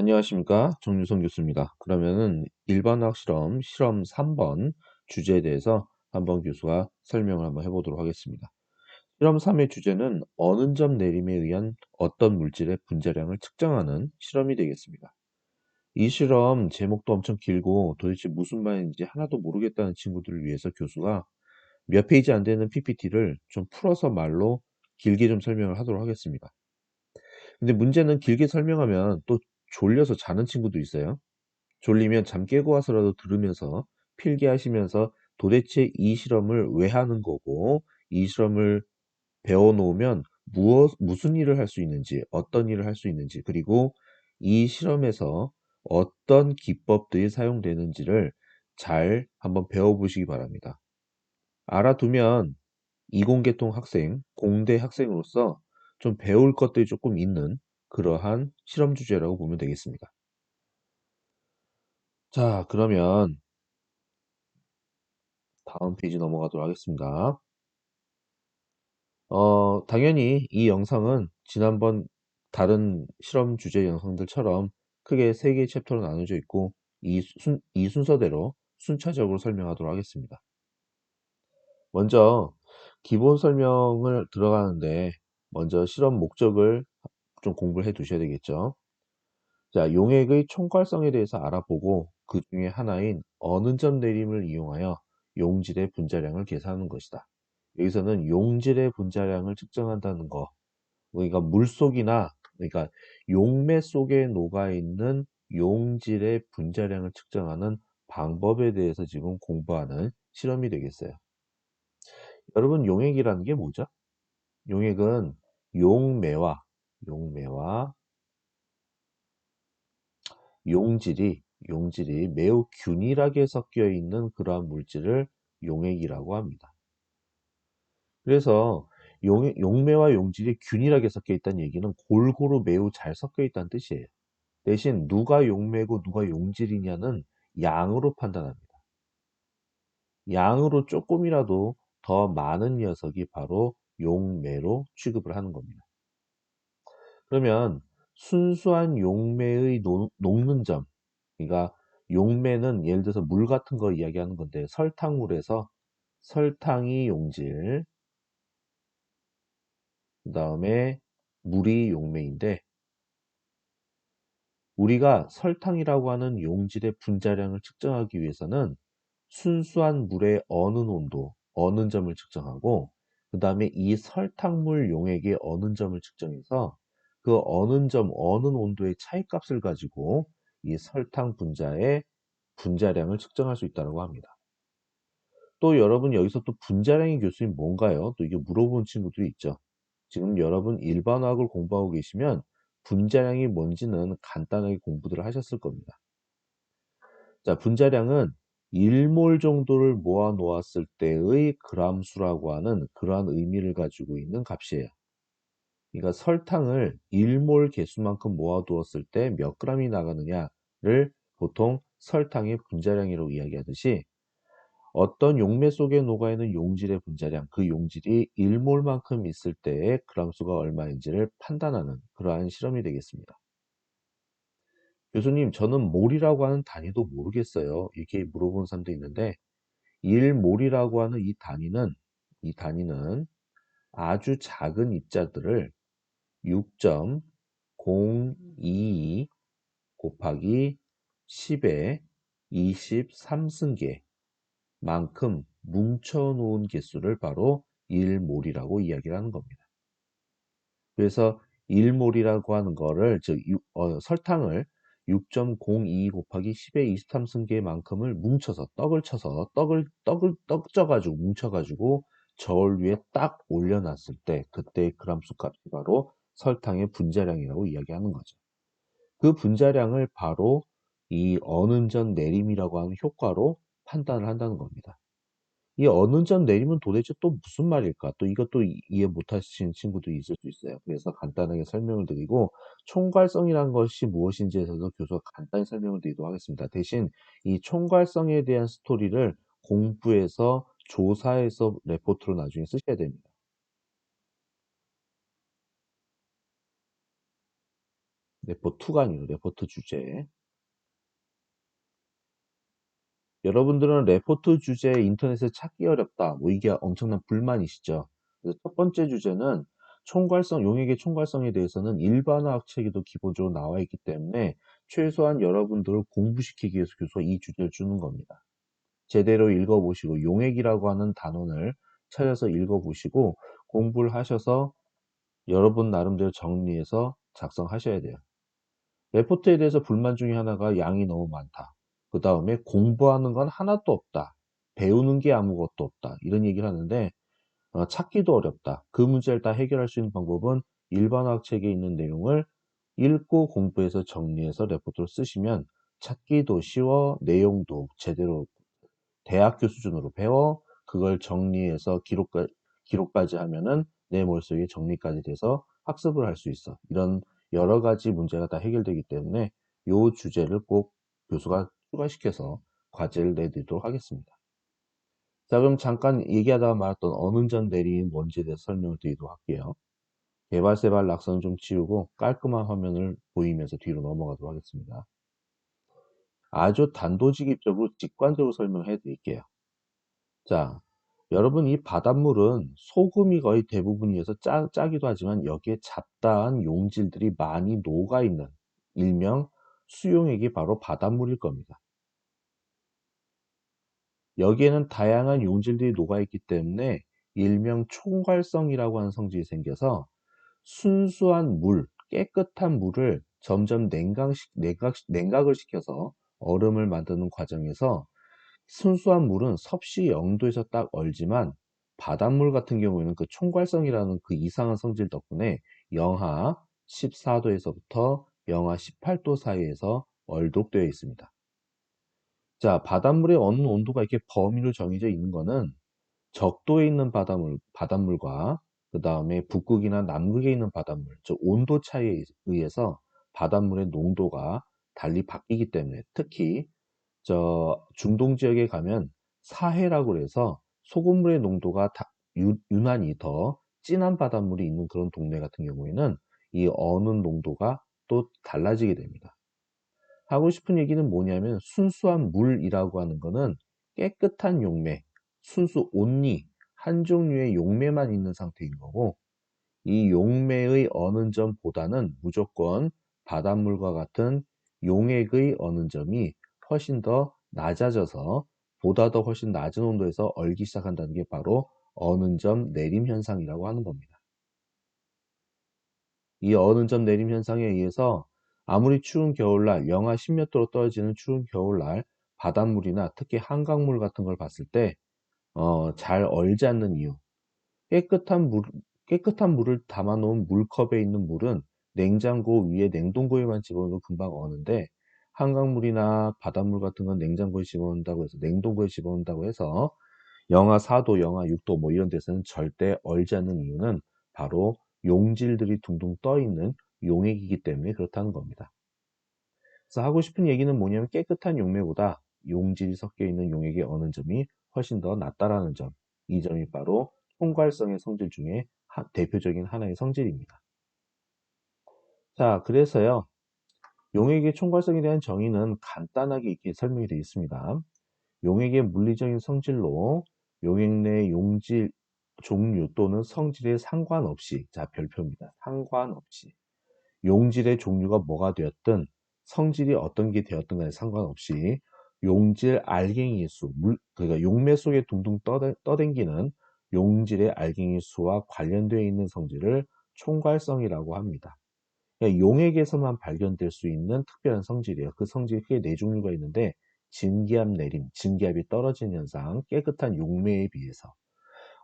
안녕하십니까. 정유성 교수입니다. 그러면은 일반화학 실험 3번 주제에 대해서 한번 교수가 설명을 한번 해보도록 하겠습니다. 실험 3의 주제는 어느 점 내림에 의한 어떤 물질의 분자량을 측정하는 실험이 되겠습니다. 이 실험 제목도 엄청 길고 도대체 무슨 말인지 하나도 모르겠다는 친구들을 위해서 교수가 몇 페이지 안 되는 PPT를 좀 풀어서 말로 길게 좀 설명을 하도록 하겠습니다. 근데 문제는 길게 설명하면 또 졸려서 자는 친구도 있어요. 졸리면 잠 깨고 와서라도 들으면서 필기하시면서 도대체 이 실험을 왜 하는 거고, 이 실험을 배워 놓으면 무슨 일을 할 수 있는지, 어떤 일을 할 수 있는지, 그리고 이 실험에서 어떤 기법들이 사용되는지를 잘 한번 배워보시기 바랍니다. 알아두면 이공계통 학생, 공대 학생으로서 좀 배울 것들이 조금 있는 그러한 실험 주제라고 보면 되겠습니다. 자, 그러면 다음 페이지 넘어가도록 하겠습니다. 당연히 이 영상은 지난번 다른 실험 주제 영상들처럼 크게 3개의 챕터로 나눠져 있고 이 순서대로 순차적으로 설명하도록 하겠습니다. 먼저 기본 설명을 들어가는데 먼저 실험 목적을 좀 공부를 해 두셔야 되겠죠. 자, 용액의 총괄성에 대해서 알아보고 그 중에 하나인 어느 점 내림을 이용하여 용질의 분자량을 계산하는 것이다. 여기서는 용질의 분자량을 측정한다는 거, 그러니까 물속이나 그러니까 용매 속에 녹아있는 용질의 분자량을 측정하는 방법에 대해서 지금 공부하는 실험이 되겠어요. 여러분, 용액이라는 게 뭐죠? 용액은 용매와 용매와 용질이 매우 균일하게 섞여 있는 그러한 물질을 용액이라고 합니다. 그래서 용매와 용질이 균일하게 섞여 있다는 얘기는 골고루 매우 잘 섞여 있다는 뜻이에요. 대신 누가 용매고 누가 용질이냐는 양으로 판단합니다. 양으로 조금이라도 더 많은 녀석이 바로 용매로 취급을 하는 겁니다. 그러면 순수한 용매의 녹는 점, 그러니까 용매는 예를 들어서 물 같은 거 이야기하는 건데 설탕물에서 설탕이 용질, 그 다음에 물이 용매인데 우리가 설탕이라고 하는 용질의 분자량을 측정하기 위해서는 순수한 물의 어느 온도, 어느 점을 측정하고 그 다음에 이 설탕물 용액의 어느 점을 측정해서 그 어느 점, 어느 온도의 차이값을 가지고 이 설탕 분자의 분자량을 측정할 수 있다고 합니다. 또 여러분 여기서 또 분자량의 교수님 뭔가요? 또 이게 물어보는 친구들이 있죠. 지금 여러분 일반화학을 공부하고 계시면 분자량이 뭔지는 간단하게 공부들을 하셨을 겁니다. 자, 분자량은 1몰 정도를 모아 놓았을 때의 그람수라고 하는 그러한 의미를 가지고 있는 값이에요. 그러니까 설탕을 1몰 개수만큼 모아 두었을 때 몇 g이 나가느냐를 보통 설탕의 분자량이라고 이야기하듯이 어떤 용매 속에 녹아있는 용질의 분자량, 그 용질이 1몰만큼 있을 때의 그람수가 얼마인지를 판단하는 그러한 실험이 되겠습니다. 교수님, 저는 몰이라고 하는 단위도 모르겠어요. 이렇게 물어보는 사람도 있는데 1몰이라고 하는 이 단위는 아주 작은 입자들을 6.022 곱하기 10의 23승계 만큼 뭉쳐 놓은 개수를 바로 1몰이라고 이야기를 하는 겁니다. 그래서 1몰이라고 하는 거를 설탕을 6.022 곱하기 10의 23승계만큼을 뭉쳐서 떡 쪄가지고 뭉쳐가지고 저울 위에 딱 올려놨을 때 그때의 그람수 값이 바로 설탕의 분자량이라고 이야기하는 거죠. 그 분자량을 바로 이 어는전 내림이라고 하는 효과로 판단을 한다는 겁니다. 이 어느 점 내리면 도대체 또 무슨 말일까? 또 이것도 이해 못하시는 친구도 있을 수 있어요. 그래서 간단하게 설명을 드리고 총괄성이란 것이 무엇인지에 대해서 교수가 간단히 설명을 드리도록 하겠습니다. 대신 이 총괄성에 대한 스토리를 공부해서 조사해서 레포트로 나중에 쓰셔야 됩니다. 레포 2가 아니고 레포 2 주제. 여러분들은 레포트 주제 인터넷에 찾기 어렵다. 뭐 이게 엄청난 불만이시죠. 그래서 첫 번째 주제는 용액의 총괄성에 대해서는 일반화학 책에도 기본적으로 나와 있기 때문에 최소한 여러분들을 공부시키기 위해서 교수가 이 주제를 주는 겁니다. 제대로 읽어보시고 용액이라고 하는 단원을 찾아서 읽어보시고 공부를 하셔서 여러분 나름대로 정리해서 작성하셔야 돼요. 레포트에 대해서 불만 중에 하나가 양이 너무 많다. 그 다음에 공부하는 건 하나도 없다. 배우는 게 아무것도 없다. 이런 얘기를 하는데 찾기도 어렵다. 그 문제를 다 해결할 수 있는 방법은 일반화학 책에 있는 내용을 읽고 공부해서 정리해서 레포트를 쓰시면 찾기도 쉬워, 내용도 제대로 대학교 수준으로 배워 그걸 정리해서 기록까지 하면은 내 머릿속에 정리까지 돼서 학습을 할 수 있어. 이런 여러 가지 문제가 다 해결되기 때문에 이 주제를 꼭 교수가 추가시켜서 과제를 내드리도록 하겠습니다. 자, 그럼 잠깐 얘기하다가 말았던 어는전 내림 뭔지에 대해서 설명을 드리도록 할게요. 개발세발 낙서는 좀 지우고 깔끔한 화면을 보이면서 뒤로 넘어가도록 하겠습니다. 아주 단도직입적으로 직관적으로 설명해 드릴게요. 자, 여러분 이 바닷물은 소금이 거의 대부분이어서 짜기도 하지만 여기에 잡다한 용질들이 많이 녹아있는 일명 수용액이 바로 바닷물일 겁니다. 여기에는 다양한 용질들이 녹아있기 때문에 일명 총괄성이라고 하는 성질이 생겨서 순수한 물, 깨끗한 물을 점점 냉각을 시켜서 얼음을 만드는 과정에서 순수한 물은 섭씨 0도에서 딱 얼지만 바닷물 같은 경우에는 그 총괄성이라는 그 이상한 성질 덕분에 영하 14도에서부터 영하 18도 사이에서 얼도록 되어 있습니다. 자, 바닷물의 어느 온도가 이렇게 범위로 정해져 있는 거는 적도에 있는 바닷물과 그 다음에 북극이나 남극에 있는 바닷물, 즉 온도 차이에 의해서 바닷물의 농도가 달리 바뀌기 때문에 특히 중동 지역에 가면 사해라고 해서 소금물의 농도가 유난히 더 진한 바닷물이 있는 그런 동네 같은 경우에는 이 어는 농도가 또 달라지게 됩니다. 하고 싶은 얘기는 뭐냐면 순수한 물이라고 하는 거는 깨끗한 용매, 순수 온리 한 종류의 용매만 있는 상태인 거고 이 용매의 어는 점보다는 무조건 바닷물과 같은 용액의 어는 점이 훨씬 더 낮아져서 보다 더 훨씬 낮은 온도에서 얼기 시작한다는 게 바로 어는 점 내림 현상이라고 하는 겁니다. 이 어는 점 내림 현상에 의해서 아무리 추운 겨울날 영하 10몇 도로 떨어지는 추운 겨울날 바닷물이나 특히 한강물 같은 걸 봤을 때 잘 얼지 않는 이유 깨끗한 물을 담아놓은 물컵에 있는 물은 냉장고 위에 냉동고에만 집어넣으면 금방 어는데 한강물이나 바닷물 같은 건 냉장고에 집어넣는다고 해서 냉동고에 집어넣는다고 해서 영하 4도, 영하 6도 뭐 이런 데서는 절대 얼지 않는 이유는 바로 용질들이 둥둥 떠 있는 용액이기 때문에 그렇다는 겁니다. 그래서 하고 싶은 얘기는 뭐냐면 깨끗한 용매보다 용질이 섞여 있는 용액의 어는 점이 훨씬 더 낫다라는 점. 이 점이 바로 총괄성의 성질 중에 대표적인 하나의 성질입니다. 자, 그래서요. 용액의 총괄성에 대한 정의는 간단하게 이렇게 설명이 되어 있습니다. 용액의 물리적인 성질로 용액 내 용질 종류 또는 성질에 상관없이 자 별표입니다. 상관없이 용질의 종류가 뭐가 되었든 성질이 어떤 게 되었든 간에 상관없이 용질 알갱이 수, 그러니까 용매 속에 둥둥 떠댕기는 용질의 알갱이 수와 관련되어 있는 성질을 총괄성이라고 합니다. 그러니까 용액에서만 발견될 수 있는 특별한 성질이에요. 그 성질이 크게 네 종류가 있는데 진기압 내림, 진기압이 떨어지는 현상, 깨끗한 용매에 비해서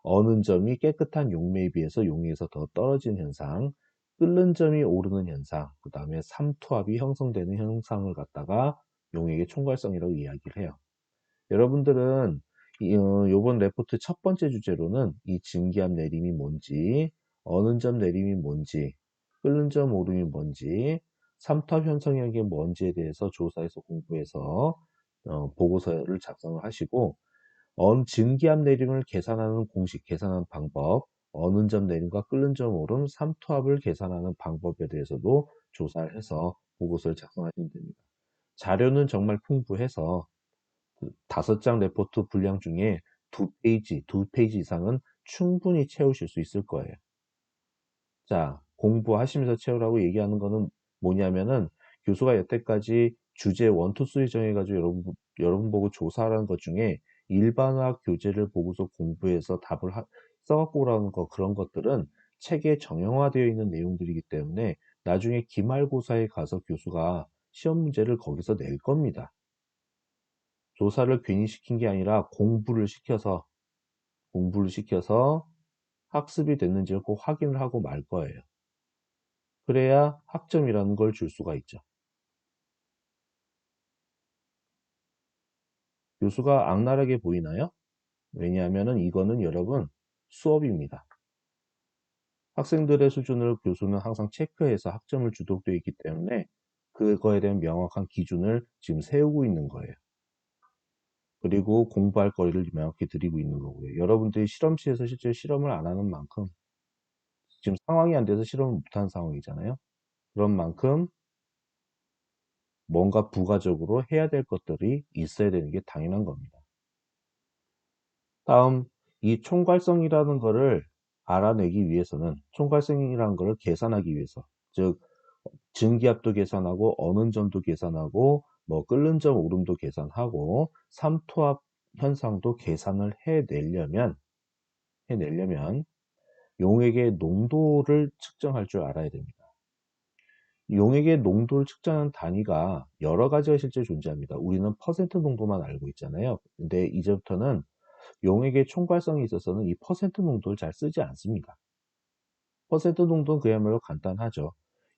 어는 점이 깨끗한 용매에 비해서 용액에서 더 떨어지는 현상, 끓는 점이 오르는 현상, 그 다음에 삼투압이 형성되는 현상을 갖다가 용액의 총괄성이라고 이야기를 해요. 여러분들은 요번 레포트 첫 번째 주제로는 이 증기압 내림이 뭔지, 어는 점 내림이 뭔지, 끓는 점 오름이 뭔지, 삼투압 현상이 게 뭔지에 대해서 조사해서 공부해서 보고서를 작성을 하시고 증기압 내림을 계산하는 공식, 계산하는 방법, 어는 점 내림과 끓는 점 오름, 삼투압을 계산하는 방법에 대해서도 조사를 해서 보고서를 작성하시면 됩니다. 자료는 정말 풍부해서 5장 레포트 분량 중에 2페이지 이상은 충분히 채우실 수 있을 거예요. 자, 공부하시면서 채우라고 얘기하는 거는 뭐냐면은 교수가 여태까지 주제 1, 2, 3 정해가지고 여러분 보고 조사하라는 것 중에 일반화학 교재를 보고서 공부해서 답을 써갖고 오라는 거, 그런 것들은 책에 정형화되어 있는 내용들이기 때문에 나중에 기말고사에 가서 교수가 시험 문제를 거기서 낼 겁니다. 조사를 괜히 시킨 게 아니라 공부를 시켜서 학습이 됐는지를 꼭 확인을 하고 말 거예요. 그래야 학점이라는 걸 줄 수가 있죠. 교수가 악랄하게 보이나요? 왜냐하면 이거는 여러분 수업입니다. 학생들의 수준을 교수는 항상 체크해서 학점을 주도록 되어 있기 때문에 그거에 대한 명확한 기준을 지금 세우고 있는 거예요. 그리고 공부할 거리를 명확히 드리고 있는 거고요. 여러분들이 실험실에서 실제 실험을 안 하는 만큼, 지금 상황이 안 돼서 실험을 못하는 상황이잖아요. 그런 만큼 뭔가 부가적으로 해야 될 것들이 있어야 되는 게 당연한 겁니다. 다음, 이 총괄성이라는 거를 알아내기 위해서는, 총괄성이라는 거를 계산하기 위해서, 즉 증기압도 계산하고 어는 점도 계산하고 뭐 끓는 점 오름도 계산하고 삼투압 현상도 계산을 해내려면 용액의 농도를 측정할 줄 알아야 됩니다. 용액의 농도를 측정하는 단위가 여러 가지가 실제 존재합니다. 우리는 퍼센트 농도만 알고 있잖아요. 근데 이제부터는 용액의 총괄성에 있어서는 이 퍼센트 농도를 잘 쓰지 않습니다. 퍼센트 농도는 그야말로 간단하죠.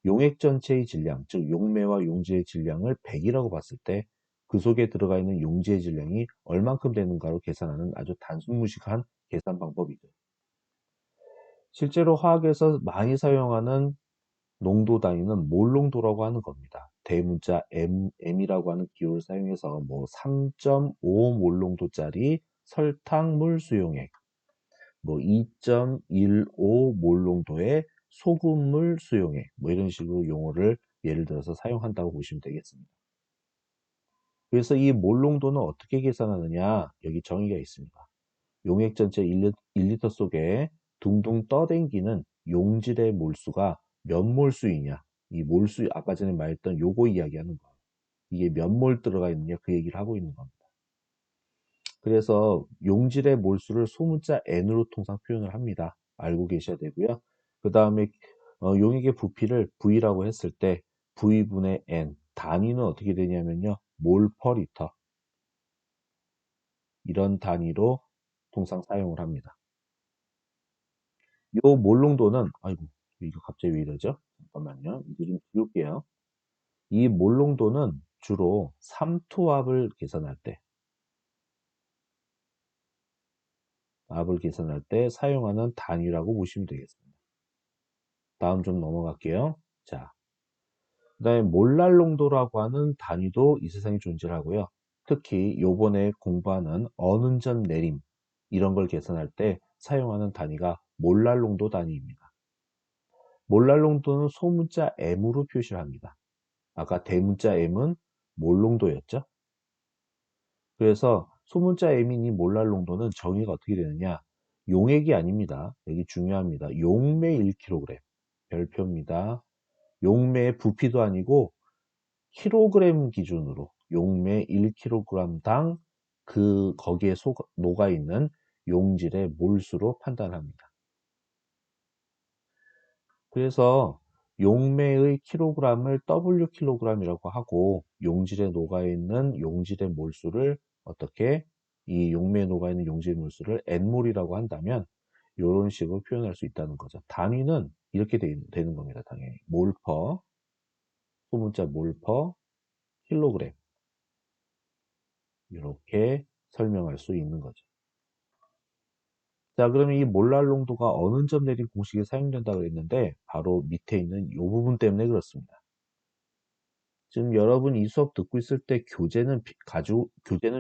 용액 전체의 질량, 즉 용매와 용지의 질량을 100이라고 봤을 때 그 속에 들어가 있는 용지의 질량이 얼만큼 되는가로 계산하는 아주 단순무식한 계산 방법이죠. 실제로 화학에서 많이 사용하는 농도 단위는 몰농도라고 하는 겁니다. 대문자 M이라고 하는 기호를 사용해서 뭐 3.5 몰농도짜리 설탕물 수용액, 뭐 2.15 몰농도의 소금물 수용액, 뭐 이런 식으로 용어를 예를 들어서 사용한다고 보시면 되겠습니다. 그래서 이 몰농도는 어떻게 계산하느냐, 여기 정의가 있습니다. 용액 전체 1리터 속에 둥둥 떠댕기는 용질의 몰수가 몇 몰수이냐, 이 몰수 아까 전에 말했던 요거 이야기하는 거예요. 이게 몇 몰 들어가 있느냐, 그 얘기를 하고 있는 겁니다. 그래서 용질의 몰수를 소문자 N으로 통상 표현을 합니다. 알고 계셔야 되고요. 그 다음에 용액의 부피를 V라고 했을 때 V분의 N, 단위는 어떻게 되냐면요, 몰 퍼 리터, 이런 단위로 통상 사용을 합니다. 요 몰농도는, 아이고 이거 갑자기 왜 이러죠? 잠깐만요. 이거 좀 지울게요. 이 몰농도는 주로 삼투압을 계산할 때, 압을 계산할 때 사용하는 단위라고 보시면 되겠습니다. 다음 좀 넘어갈게요. 자, 그 다음에 몰랄 농도라고 하는 단위도 이 세상에 존재하고요. 특히 요번에 공부하는 어는 점 내림, 이런 걸 계산할 때 사용하는 단위가 몰랄 농도 단위입니다. 몰랄 농도는 소문자 M으로 표시를 합니다. 아까 대문자 M은 몰농도였죠. 그래서 소문자 M인 이 몰랄 농도는 정의가 어떻게 되느냐, 용액이 아닙니다. 여기 중요합니다. 용매 1kg, 별표입니다. 용매의 부피도 아니고 킬로그램 기준으로 용매 1kg당 거기에 녹아있는 용질의 몰수로 판단합니다. 그래서 용매의 킬로그램을 W킬로그램이라고 하고 용질에 녹아있는 용질의 몰수를 어떻게, 이 용매에 녹아있는 용질의 몰수를 N몰이라고 한다면 이런 식으로 표현할 수 있다는 거죠. 단위는 이렇게 되는 겁니다. 당연히 몰퍼, 소문자 몰퍼 킬로그램, 이렇게 설명할 수 있는 거죠. 자, 그러면 이 몰랄 농도가 어느 점 내린 공식이 사용된다고 그랬는데 바로 밑에 있는 이 부분 때문에 그렇습니다. 지금 여러분 이 수업 듣고 있을 때 교재는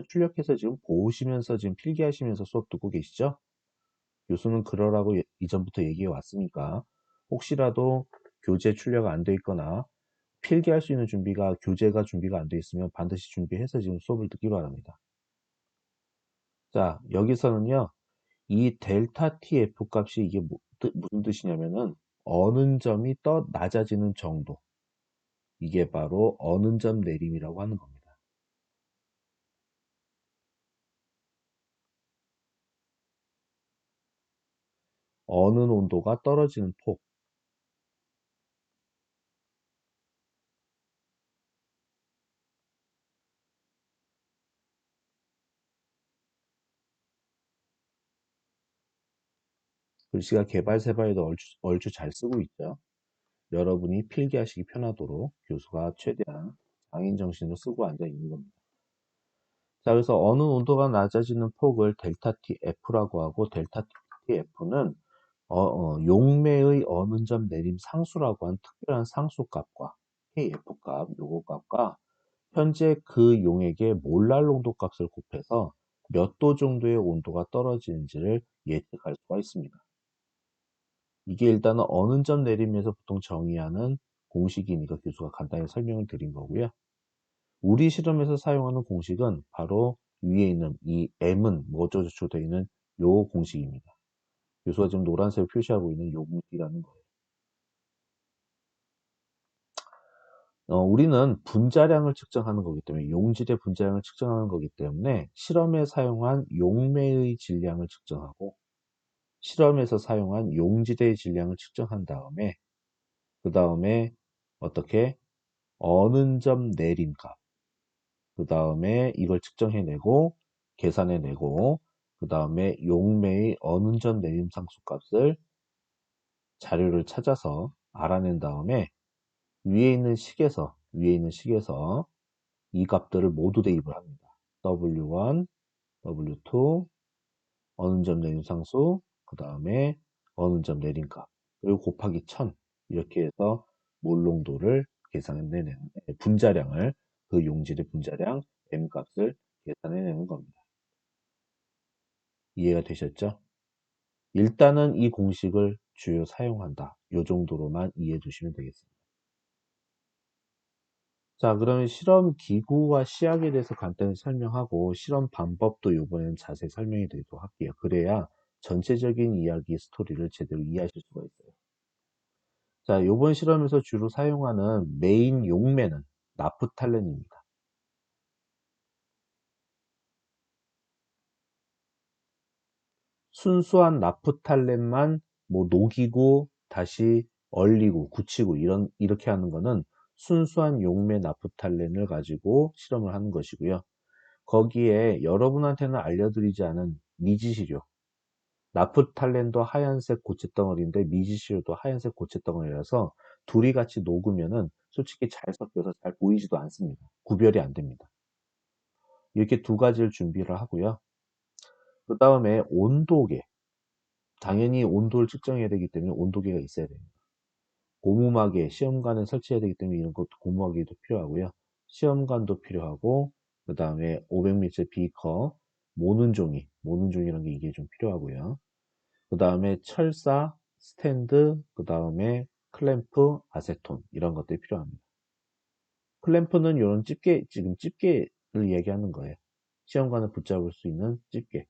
출력해서 지금 보시면서 지금 필기하시면서 수업 듣고 계시죠? 교수는 그러라고 이전부터 얘기해 왔으니까 혹시라도 교재 출력 안 돼 있거나 필기할 수 있는 교재가 준비가 안 돼 있으면 반드시 준비해서 지금 수업을 듣기 바랍니다. 자, 여기서는요, 이 델타 TF 값이 이게 무슨 뜻이냐면은 어는 점이 낮아지는 정도. 이게 바로 어는 점 내림이라고 하는 겁니다. 어는 온도가 떨어지는 폭. 글씨가 개발세바에도 얼추 잘 쓰고 있죠. 여러분이 필기하시기 편하도록 교수가 최대한 장인 정신으로 쓰고 앉아 있는 겁니다. 자, 그래서 어느 온도가 낮아지는 폭을 델타 TF라고 하고, 델타 TF는 용매의 어느 점 내림 상수라고 한 특별한 상수값과 KF 값, 요거 값과 현재 그 용액의 몰랄 농도 값을 곱해서 몇 도 정도의 온도가 떨어지는지를 예측할 수가 있습니다. 이게 일단은 어느 점 내림에서 보통 정의하는 공식이니까 교수가 간단히 설명을 드린 거고요. 우리 실험에서 사용하는 공식은 바로 위에 있는 이 M은 뭐저저저 되어 있는 요 공식입니다. 교수가 지금 노란색을 표시하고 있는 요 공식이라는 거예요. 우리는 분자량을 측정하는 거기 때문에 용질의 분자량을 측정하는 거기 때문에 실험에 사용한 용매의 질량을 측정하고 실험에서 사용한 용질의 질량을 측정한 다음에 그 다음에 어떻게 어느 점 내림 값 그 다음에 이걸 측정해내고 계산해내고 그 다음에 용매의 어느 점 내림 상수 값을 자료를 찾아서 알아낸 다음에 위에 있는 식에서 이 값들을 모두 대입을 합니다. W1, W2, 어느 점 내림 상수, 그 다음에 어느 점 내림 값, 그리고 곱하기 1000 이렇게 해서 몰농도를 계산해내는 분자량을 그 용질의 분자량 M 값을 계산해내는 겁니다. 이해가 되셨죠? 일단은 이 공식을 주요 사용한다. 이 정도로만 이해해 두시면 되겠습니다. 자, 그러면 실험 기구와 시약에 대해서 간단히 설명하고 실험 방법도 이번에는 자세히 설명해 드리도록 할게요. 그래야 전체적인 이야기 스토리를 제대로 이해하실 수가 있어요. 자, 이번 실험에서 주로 사용하는 메인 용매는 나프탈렌입니다. 순수한 나프탈렌만 뭐 녹이고 다시 얼리고 굳히고 이렇게 하는 거는 순수한 용매 나프탈렌을 가지고 실험을 하는 것이고요. 거기에 여러분한테는 알려드리지 않은 미지시료, 나프탈렌도 하얀색 고체덩어리인데 미지시료도 하얀색 고체덩어리라서 둘이 같이 녹으면은 솔직히 잘 섞여서 잘 보이지도 않습니다. 구별이 안 됩니다. 이렇게 두 가지를 준비를 하고요. 그 다음에 온도계, 당연히 온도를 측정해야 되기 때문에 온도계가 있어야 됩니다. 고무막에 시험관에 설치해야 되기 때문에 이런 것도 고무막에도 필요하고요. 시험관도 필요하고 그 다음에 500ml 비커, 모는 종이라는 게 이게 좀 필요하고요. 그 다음에 철사, 스탠드, 그 다음에 클램프, 아세톤 이런 것들이 필요합니다. 클램프는 이런 지금 집게를 얘기하는 거예요. 시험관을 붙잡을 수 있는 집게.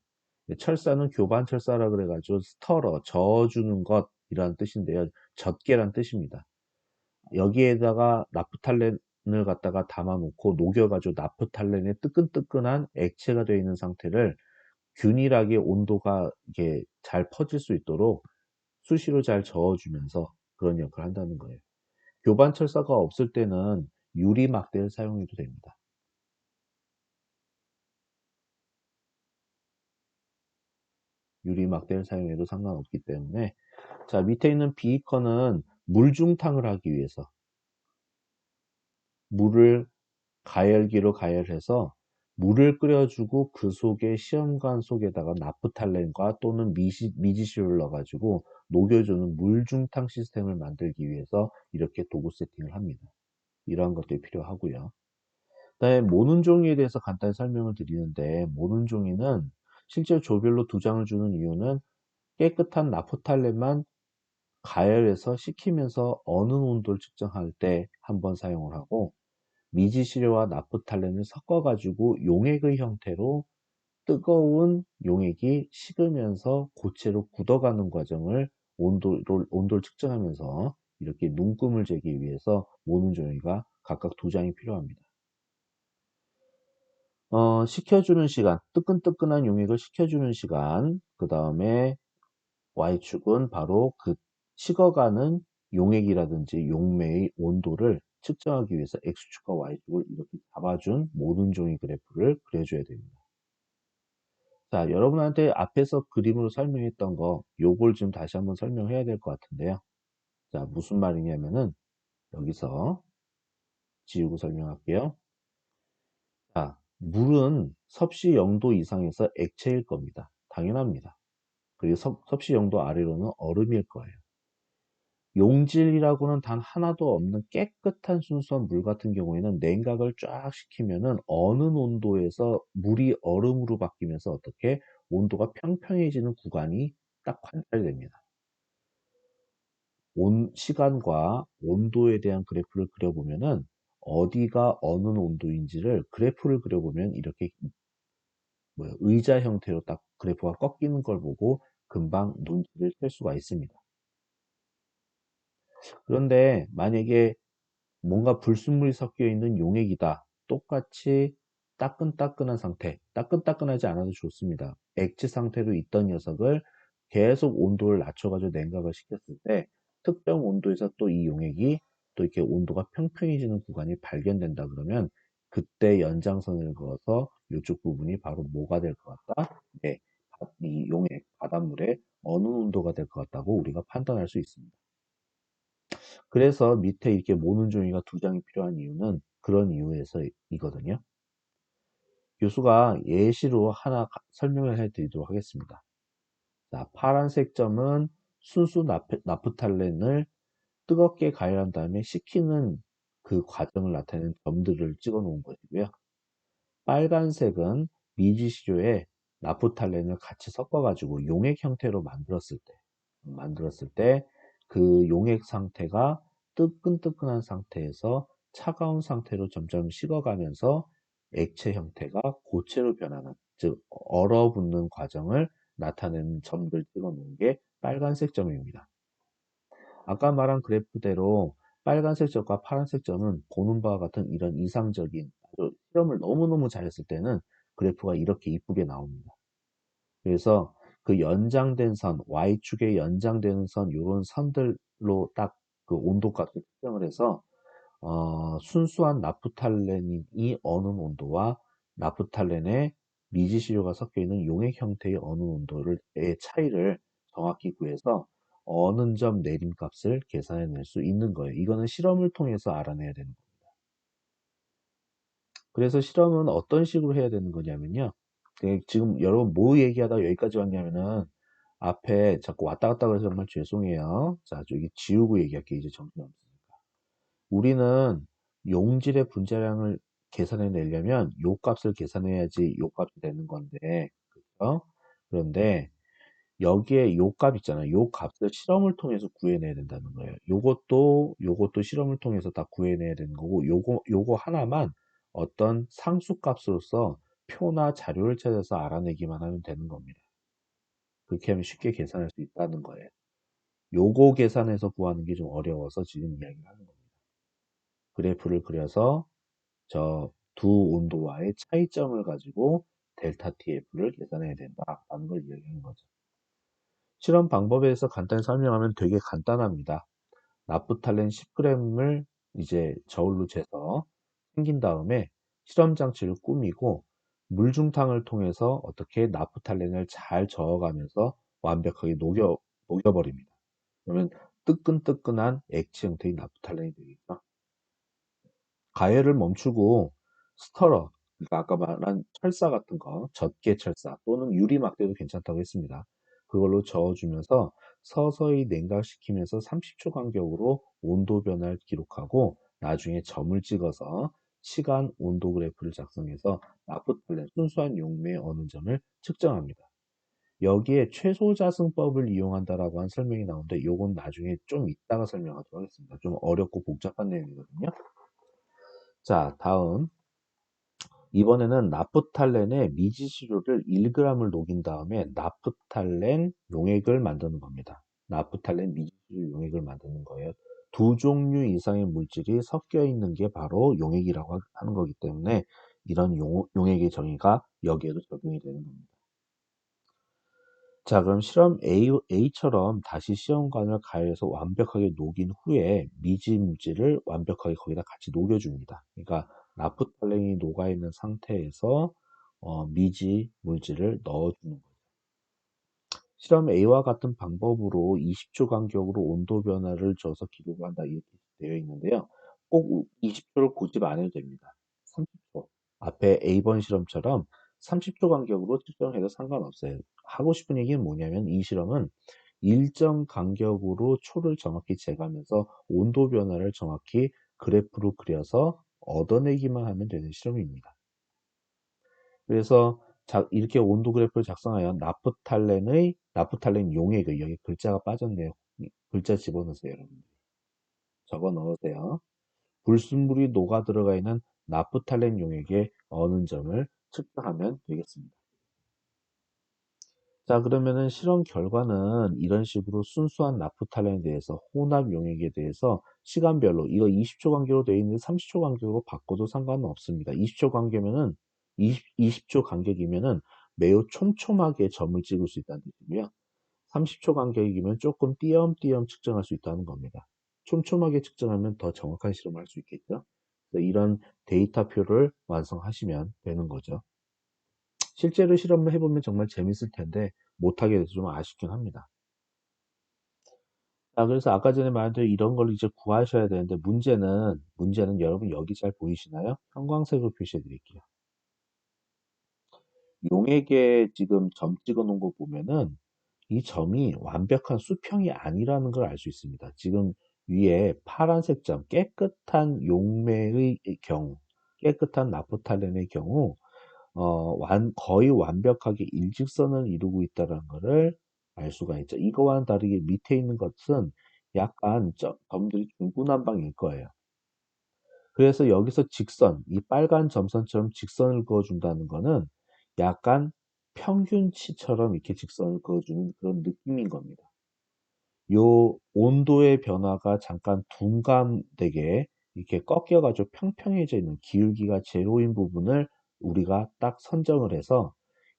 철사는 교반 철사라 그래가지고 스터러, 저어주는 것이라는 뜻인데요. 젖게란 뜻입니다. 여기에다가 나프탈렌을 갖다가 담아놓고 녹여가지고 나프탈렌의 뜨끈뜨끈한 액체가 되어 있는 상태를 균일하게 온도가 이게 잘 퍼질 수 있도록 수시로 잘 저어주면서 그런 역할을 한다는 거예요. 교반 철사가 없을 때는 유리 막대를 사용해도 됩니다. 유리 막대를 사용해도 상관없기 때문에 자, 밑에 있는 비커는 물중탕을 하기 위해서 물을 가열기로 가열해서 물을 끓여주고 그 속에 시험관 속에다가 나프탈렌과 또는 미지시를 넣어가지고 녹여주는 물중탕 시스템을 만들기 위해서 이렇게 도구 세팅을 합니다. 이러한 것들이 필요하고요. 그다음에 모는 종이에 대해서 간단히 설명을 드리는데 모는 종이는 실제 조별로 두 장을 주는 이유는 깨끗한 나프탈렌만 가열해서 식히면서 어느 온도를 측정할 때 한번 사용을 하고, 미지시료와 나프탈렌을 섞어가지고 용액의 형태로 뜨거운 용액이 식으면서 고체로 굳어가는 과정을 온도를 측정하면서 이렇게 눈금을 재기 위해서 모는 종이가 각각 2장이 필요합니다. 식혀주는 시간, 뜨끈뜨끈한 용액을 식혀주는 시간, 그 다음에 Y축은 바로 그 식어가는 용액이라든지 용매의 온도를 측정하기 위해서 X축과 Y축을 이렇게 잡아준 모든 종이 그래프를 그려줘야 됩니다. 자, 여러분한테 앞에서 그림으로 설명했던 거, 요걸 좀 다시 한번 설명해야 될 것 같은데요. 자, 무슨 말이냐면은, 여기서 지우고 설명할게요. 자, 물은 섭씨 0도 이상에서 액체일 겁니다. 당연합니다. 그리고 섭씨 0도 아래로는 얼음일 거예요. 용질이라고는 단 하나도 없는 깨끗한 순수한 물 같은 경우에는 냉각을 쫙 시키면은 어느 온도에서 물이 얼음으로 바뀌면서 어떻게 온도가 평평해지는 구간이 딱 관찰됩니다. 시간과 온도에 대한 그래프를 그려보면은 어디가 어느 온도인지를 그래프를 그려보면 이렇게 의자 형태로 딱 그래프가 꺾이는 걸 보고 금방 눈치를 챌 수가 있습니다. 그런데 만약에 뭔가 불순물이 섞여 있는 용액이다. 똑같이 따끈따끈한 상태, 따끈따끈하지 않아도 좋습니다. 액체 상태로 있던 녀석을 계속 온도를 낮춰가지고 냉각을 시켰을 때 특정 온도에서 또 이 용액이 또 이렇게 온도가 평평해지는 구간이 발견된다 그러면 그때 연장선을 그어서 이쪽 부분이 바로 뭐가 될 것 같다? 네, 이 용액, 바닷물의 어느 온도가 될 것 같다고 우리가 판단할 수 있습니다. 그래서 밑에 이렇게 모는 종이가 2장이 필요한 이유는 그런 이유에서이거든요. 교수가 예시로 하나 설명을 해드리도록 하겠습니다. 자, 파란색 점은 순수 나프탈렌을 뜨겁게 가열한 다음에 식히는 그 과정을 나타내는 점들을 찍어 놓은 것이고요. 빨간색은 미지시료에 나프탈렌을 같이 섞어가지고 용액 형태로 만들었을 때 그 용액 상태가 뜨끈뜨끈한 상태에서 차가운 상태로 점점 식어가면서 액체 형태가 고체로 변하는, 즉 얼어붙는 과정을 나타내는 점들 찍어 놓은 게 빨간색 점입니다. 아까 말한 그래프대로 빨간색 점과 파란색 점은 보는 바와 같은 이런 이상적인 실험을 너무너무 잘했을 때는 그래프가 이렇게 이쁘게 나옵니다. 그래서 그 연장된 선, Y축에 연장되는 선, 요런 선들로 딱 그 온도값을 측정을 해서, 순수한 나프탈렌이 어느 온도와 나프탈렌에 미지시료가 섞여 있는 용액 형태의 어느 온도의 차이를 정확히 구해서 어느 점 내림값을 계산해낼 수 있는 거예요. 이거는 실험을 통해서 알아내야 되는 거예요. 그래서 실험은 어떤 식으로 해야 되는 거냐면요. 지금 여러분 뭐 얘기하다가 여기까지 왔냐면은 앞에 자꾸 왔다 갔다 그래서 정말 죄송해요. 자, 저기 지우고 얘기할게요. 이제 정신없으니까. 우리는 용질의 분자량을 계산해 내려면 요 값을 계산해야지 요 값이 되는 건데, 그렇죠? 그런데 여기에 요 값 있잖아요. 요 값을 실험을 통해서 구해내야 된다는 거예요. 요것도 실험을 통해서 다 구해내야 되는 거고, 요거 하나만 어떤 상수값으로서 표나 자료를 찾아서 알아내기만 하면 되는 겁니다. 그렇게 하면 쉽게 계산할 수 있다는 거예요. 요거 계산해서 구하는 게 좀 어려워서 지금 이야기를 하는 겁니다. 그래프를 그려서 저 두 온도와의 차이점을 가지고 델타 TF를 계산해야 된다라는 걸 이야기하는 거죠. 실험 방법에 대해서 간단히 설명하면 되게 간단합니다. 나프탈렌 10g을 이제 저울로 재서 챙긴 다음에 실험 장치를 꾸미고 물중탕을 통해서 어떻게 나프탈렌을 잘 저어가면서 완벽하게 녹여버립니다. 그러면 뜨끈뜨끈한 액체 형태의 나프탈렌이 되겠죠. 가열을 멈추고 스터러, 그러니까 아까 말한 철사 같은 거, 젖게 철사 또는 유리막대도 괜찮다고 했습니다. 그걸로 저어주면서 서서히 냉각시키면서 30초 간격으로 온도 변화를 기록하고 나중에 점을 찍어서 시간 온도 그래프를 작성해서 나프탈렌 순수한 용매의 어느 점을 측정합니다. 여기에 최소자승법을 이용한다라고 한 설명이 나오는데 요건 나중에 좀 이따가 설명하도록 하겠습니다. 좀 어렵고 복잡한 내용이거든요. 자, 다음 이번에는 나프탈렌의 미지수를 1g을 녹인 다음에 나프탈렌 용액을 만드는 겁니다. 나프탈렌 미지수 용액을 만드는 거예요. 두 종류 이상의 물질이 섞여 있는 게 바로 용액이라고 하는 거기 때문에 이런 용액의 정의가 여기에도 적용이 되는 겁니다. 자, 그럼 실험 A처럼 다시 시험관을 가열해서 완벽하게 녹인 후에 미지 물질을 완벽하게 거기다 같이 녹여줍니다. 그러니까 나프탈렌이 녹아있는 상태에서 미지 물질을 넣어주는 거예요. 실험 A와 같은 방법으로 20초 간격으로 온도 변화를 줘서 기록을 한다 이렇게 되어 있는데요. 꼭 20초를 고집 안 해도 됩니다. 30초. 앞에 A번 실험처럼 30초 간격으로 측정해도 상관없어요. 하고 싶은 얘기는 뭐냐면 이 실험은 일정 간격으로 초를 정확히 재가면서 온도 변화를 정확히 그래프로 그려서 얻어내기만 하면 되는 실험입니다. 그래서 이렇게 온도 그래프를 작성하여 나프탈렌 용액을 여기 글자가 빠졌네요. 글자 집어넣으세요, 여러분. 적어 넣으세요. 불순물이 녹아 들어가 있는 나프탈렌 용액의 어느 점을 측정하면 되겠습니다. 자, 그러면은 실험 결과는 이런 식으로 순수한 나프탈렌에 대해서 혼합 용액에 대해서 시간별로 이거 20초 간격으로 되어 있는데 30초 간격으로 바꿔도 상관은 없습니다. 20초 간격이면은 20초 간격이면은 매우 촘촘하게 점을 찍을 수 있다는 뜻이고요. 30초 간격이면 조금 띄엄띄엄 측정할 수 있다는 겁니다. 촘촘하게 측정하면 더 정확한 실험을 할 수 있겠죠. 그래서 이런 데이터표를 완성하시면 되는 거죠. 실제로 실험을 해보면 정말 재밌을 텐데 못하게 돼서 좀 아쉽긴 합니다. 자, 그래서 아까 전에 말한 대로 이런 걸 이제 구하셔야 되는데 문제는 여러분 여기 잘 보이시나요? 형광색으로 표시해 드릴게요. 용액에 지금 점 찍어 놓은 거 보면은 이 점이 완벽한 수평이 아니라는 걸 알 수 있습니다. 지금 위에 파란색 점, 깨끗한 용매의 경우, 깨끗한 나프탈렌의 경우 거의 완벽하게 일직선을 이루고 있다는 것을 알 수가 있죠. 이거와는 다르게 밑에 있는 것은 약간 점들이 중구난방일 거예요. 그래서 여기서 이 빨간 점선처럼 직선을 그어준다는 거는 약간 평균치처럼 이렇게 직선을 그어주는 그런 느낌인 겁니다. 요 온도의 변화가 잠깐 둔감되게 이렇게 꺾여가지고 평평해져 있는 기울기가 제로인 부분을 우리가 딱 선정을 해서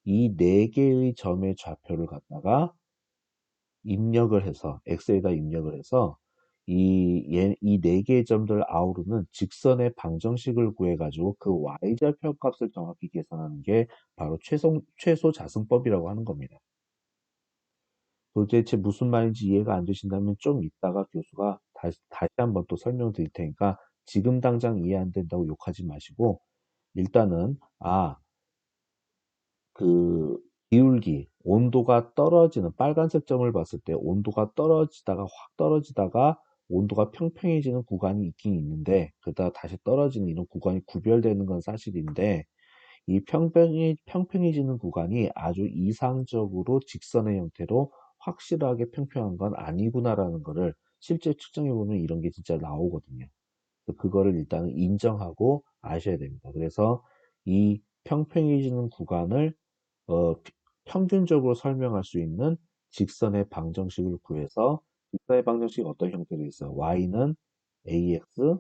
이 네 개의 점의 좌표를 갖다가 입력을 해서 엑셀에다 입력을 해서 이 네 개의 점들을 아우르는 직선의 방정식을 구해가지고 그 y절편 값을 정확히 계산하는 게 바로 최소 자승법이라고 하는 겁니다. 도대체 무슨 말인지 이해가 안 되신다면 좀 이따가 교수가 다시 한번 또 설명을 드릴 테니까 지금 당장 이해 안 된다고 욕하지 마시고 일단은 그 기울기, 온도가 떨어지는 빨간색 점을 봤을 때 온도가 떨어지다가 확 떨어지다가 온도가 평평해지는 구간이 있긴 있는데 그러다가 다시 떨어지는 이런 구간이 구별되는 건 사실인데 이 평평해지는 구간이 아주 이상적으로 직선의 형태로 확실하게 평평한 건 아니구나라는 거를 실제 측정해 보면 이런 게 진짜 나오거든요. 그거를 일단은 인정하고 아셔야 됩니다. 그래서 이 평평해지는 구간을 어, 평균적으로 설명할 수 있는 직선의 방정식을 구해서 직선의 방정식이 어떤 형태로 있어요? y는 ax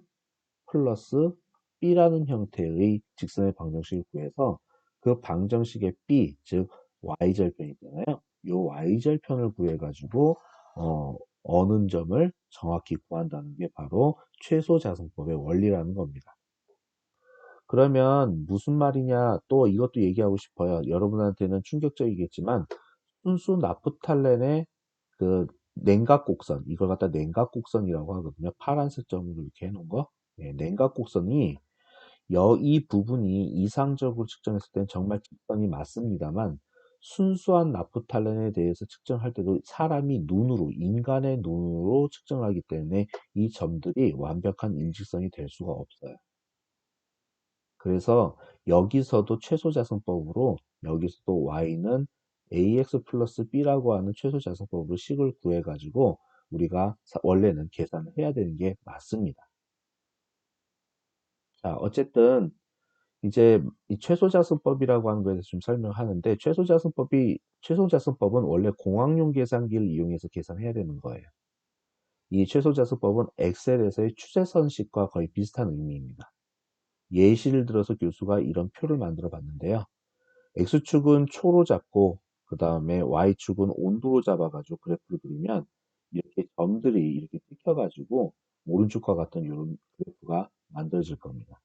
플러스 b라는 형태의 직선의 방정식을 구해서 그 방정식의 b, 즉 y절편 있잖아요. 요 y절편을 구해가지고 어느 점을 정확히 구한다는 게 바로 최소자승법의 원리라는 겁니다. 그러면 무슨 말이냐 또 이것도 얘기하고 싶어요. 여러분한테는 충격적이겠지만 순수 나프탈렌의 그 냉각곡선 이걸 갖다 냉각곡선이라고 하거든요. 파란색 점으로 이렇게 해놓은 거. 냉각곡선이 이 부분이 이상적으로 측정했을 땐 정말 직선이 맞습니다만 순수한 나프탈렌에 대해서 측정할 때도 사람이 인간의 눈으로 측정하기 때문에 이 점들이 완벽한 일직선이 될 수가 없어요. 그래서 여기서도 최소자승법으로 여기서도 y는 ax 플러스 b라고 하는 최소자승법으로 식을 구해가지고 우리가 원래는 계산을 해야 되는 게 맞습니다. 자, 어쨌든 이제 이 최소자승법이라고 하는 거에 대해서 좀 설명하는데 최소자승법은 원래 공학용 계산기를 이용해서 계산해야 되는 거예요. 이 최소자승법은 엑셀에서의 추세선식과 거의 비슷한 의미입니다. 예시를 들어서 교수가 이런 표를 만들어 봤는데요. X축은 초로 잡고 그 다음에 Y축은 온도로 잡아가지고 그래프를 그리면 이렇게 점들이 이렇게 찍혀가지고 오른쪽과 같은 이런 그래프가 만들어질 겁니다.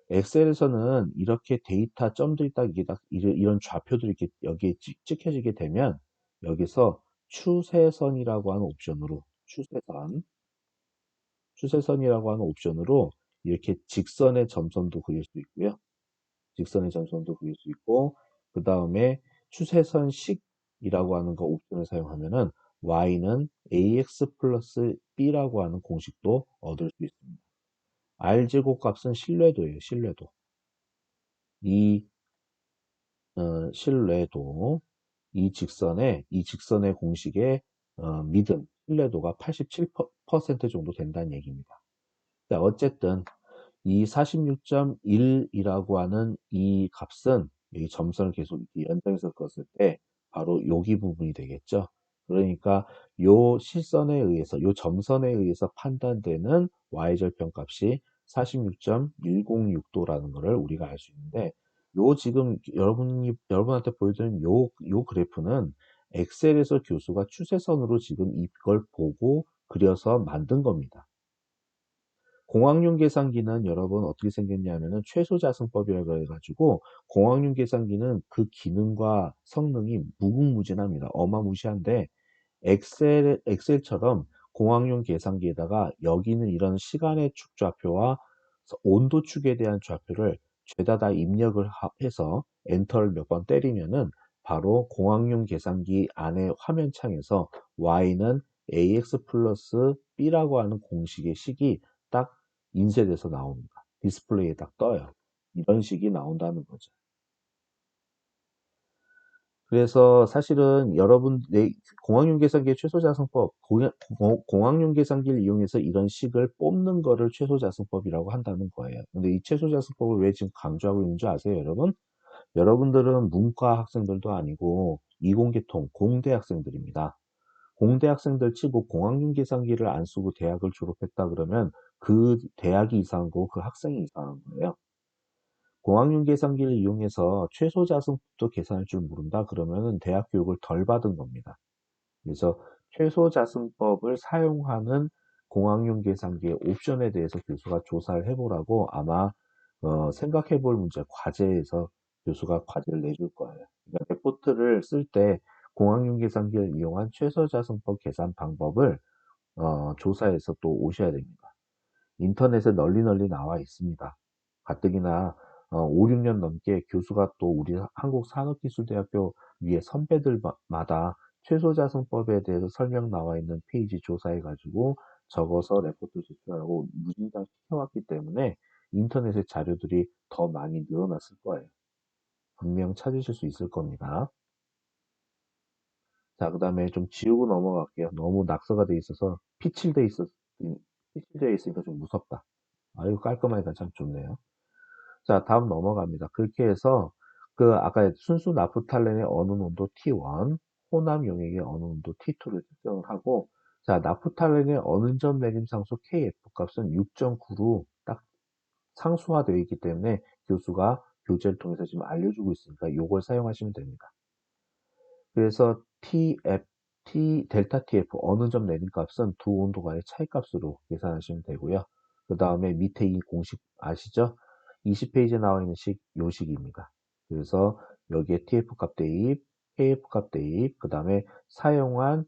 엑셀에서는 이렇게 데이터 점들이 딱 이게 딱 이런 좌표들이 이렇게 여기에 찍혀지게 되면 여기서 추세선이라고 하는 옵션으로 추세선이라고 하는 옵션으로 이렇게 직선의 점선도 그릴 수 있고요. 직선의 점선도 그릴 수 있고 그 다음에 추세선식이라고 하는 거 옵션을 사용하면은 y는 ax 플러스 b라고 하는 공식도 얻을 수 있습니다. r제곱 값은 신뢰도예요. 신뢰도. 이 신뢰도 이 직선의 공식의 믿음 신뢰도가 87% 정도 된다는 얘기입니다. 자, 어쨌든 이 46.1이라고 하는 이 값은 이 점선을 계속 연장해서 그었을 때 바로 여기 부분이 되겠죠. 그러니까 요 실선에 의해서 요 점선에 의해서 판단되는 y절편 값이 46.106도라는 것을 우리가 알 수 있는데 요 지금 여러분한테 보여드린 요 그래프는 엑셀에서 교수가 추세선으로 지금 이걸 보고 그려서 만든 겁니다. 공학용 계산기는 여러분 어떻게 생겼냐면은 최소자승법이라고 해가지고 공학용 계산기는 그 기능과 성능이 무궁무진합니다. 어마무시한데 엑셀처럼 공학용 계산기에다가 여기는 이런 시간의 축 좌표와 온도 축에 대한 좌표를 죄다 다 입력을 해서 엔터를 몇 번 때리면은 바로 공학용 계산기 안에 화면창에서 y는 ax 플러스 b라고 하는 공식의 식이 딱 인쇄돼서 나옵니다. 디스플레이에 딱 떠요. 이런 식이 나온다는 거죠. 그래서 사실은 여러분 공학용 계산기의 최소자승법, 공학용 계산기를 이용해서 이런 식을 뽑는 거를 최소자승법이라고 한다는 거예요. 근데 이 최소자승법을 왜 지금 강조하고 있는 줄 아세요, 여러분? 여러분들은 문과 학생들도 아니고 이공계통 공대 학생들입니다. 공대 학생들 치고 공학용 계산기를 안 쓰고 대학을 졸업했다 그러면 그 대학이 이상한 거고 그 학생이 이상한 거예요. 공학용 계산기를 이용해서 최소자승법도 계산할 줄 모른다 그러면은 대학 교육을 덜 받은 겁니다. 그래서 최소자승법을 사용하는 공학용 계산기의 옵션에 대해서 교수가 조사를 해보라고 아마 생각해 볼 문제 과제에서 교수가 과제를 내줄 거예요. 그러니까 레포트를 쓸 때 공학용 계산기를 이용한 최소자승법 계산 방법을 조사해서 또 오셔야 됩니다. 인터넷에 널리 나와 있습니다. 가뜩이나 5, 6년 넘게 교수가 또 우리 한국산업기술대학교 위에 선배들마다 최소자승법에 대해서 설명 나와 있는 페이지 조사해가지고 적어서 레포트 제출하라고 무진장 시켜왔기 때문에 인터넷의 자료들이 더 많이 늘어났을 거예요. 분명 찾으실 수 있을 겁니다. 자, 그 다음에 좀 지우고 넘어갈게요. 너무 낙서가 돼 있어서 피칠돼 있으니까 좀 무섭다. 아유, 깔끔하니까 참 좋네요. 자, 다음 넘어갑니다. 그렇게 해서 그 아까 순수 나프탈렌의 어느 농도 T1, 호남 용액의 어느 농도 T2를 특정을 하고 자, 나프탈렌의 어느 점 내림상수 KF 값은 6.9로 딱 상수화되어 있기 때문에 교수가 교재를 통해서 지금 알려주고 있으니까 이걸 사용하시면 됩니다. 그래서 델타 TF 어느 점 내린 값은 두 온도간의 차이 값으로 계산하시면 되고요. 그 다음에 밑에 이 공식 아시죠? 20페이지에 나와 있는 요 식입니다. 그래서 여기에 TF 값 대입, KF 값 대입, 그 다음에 사용한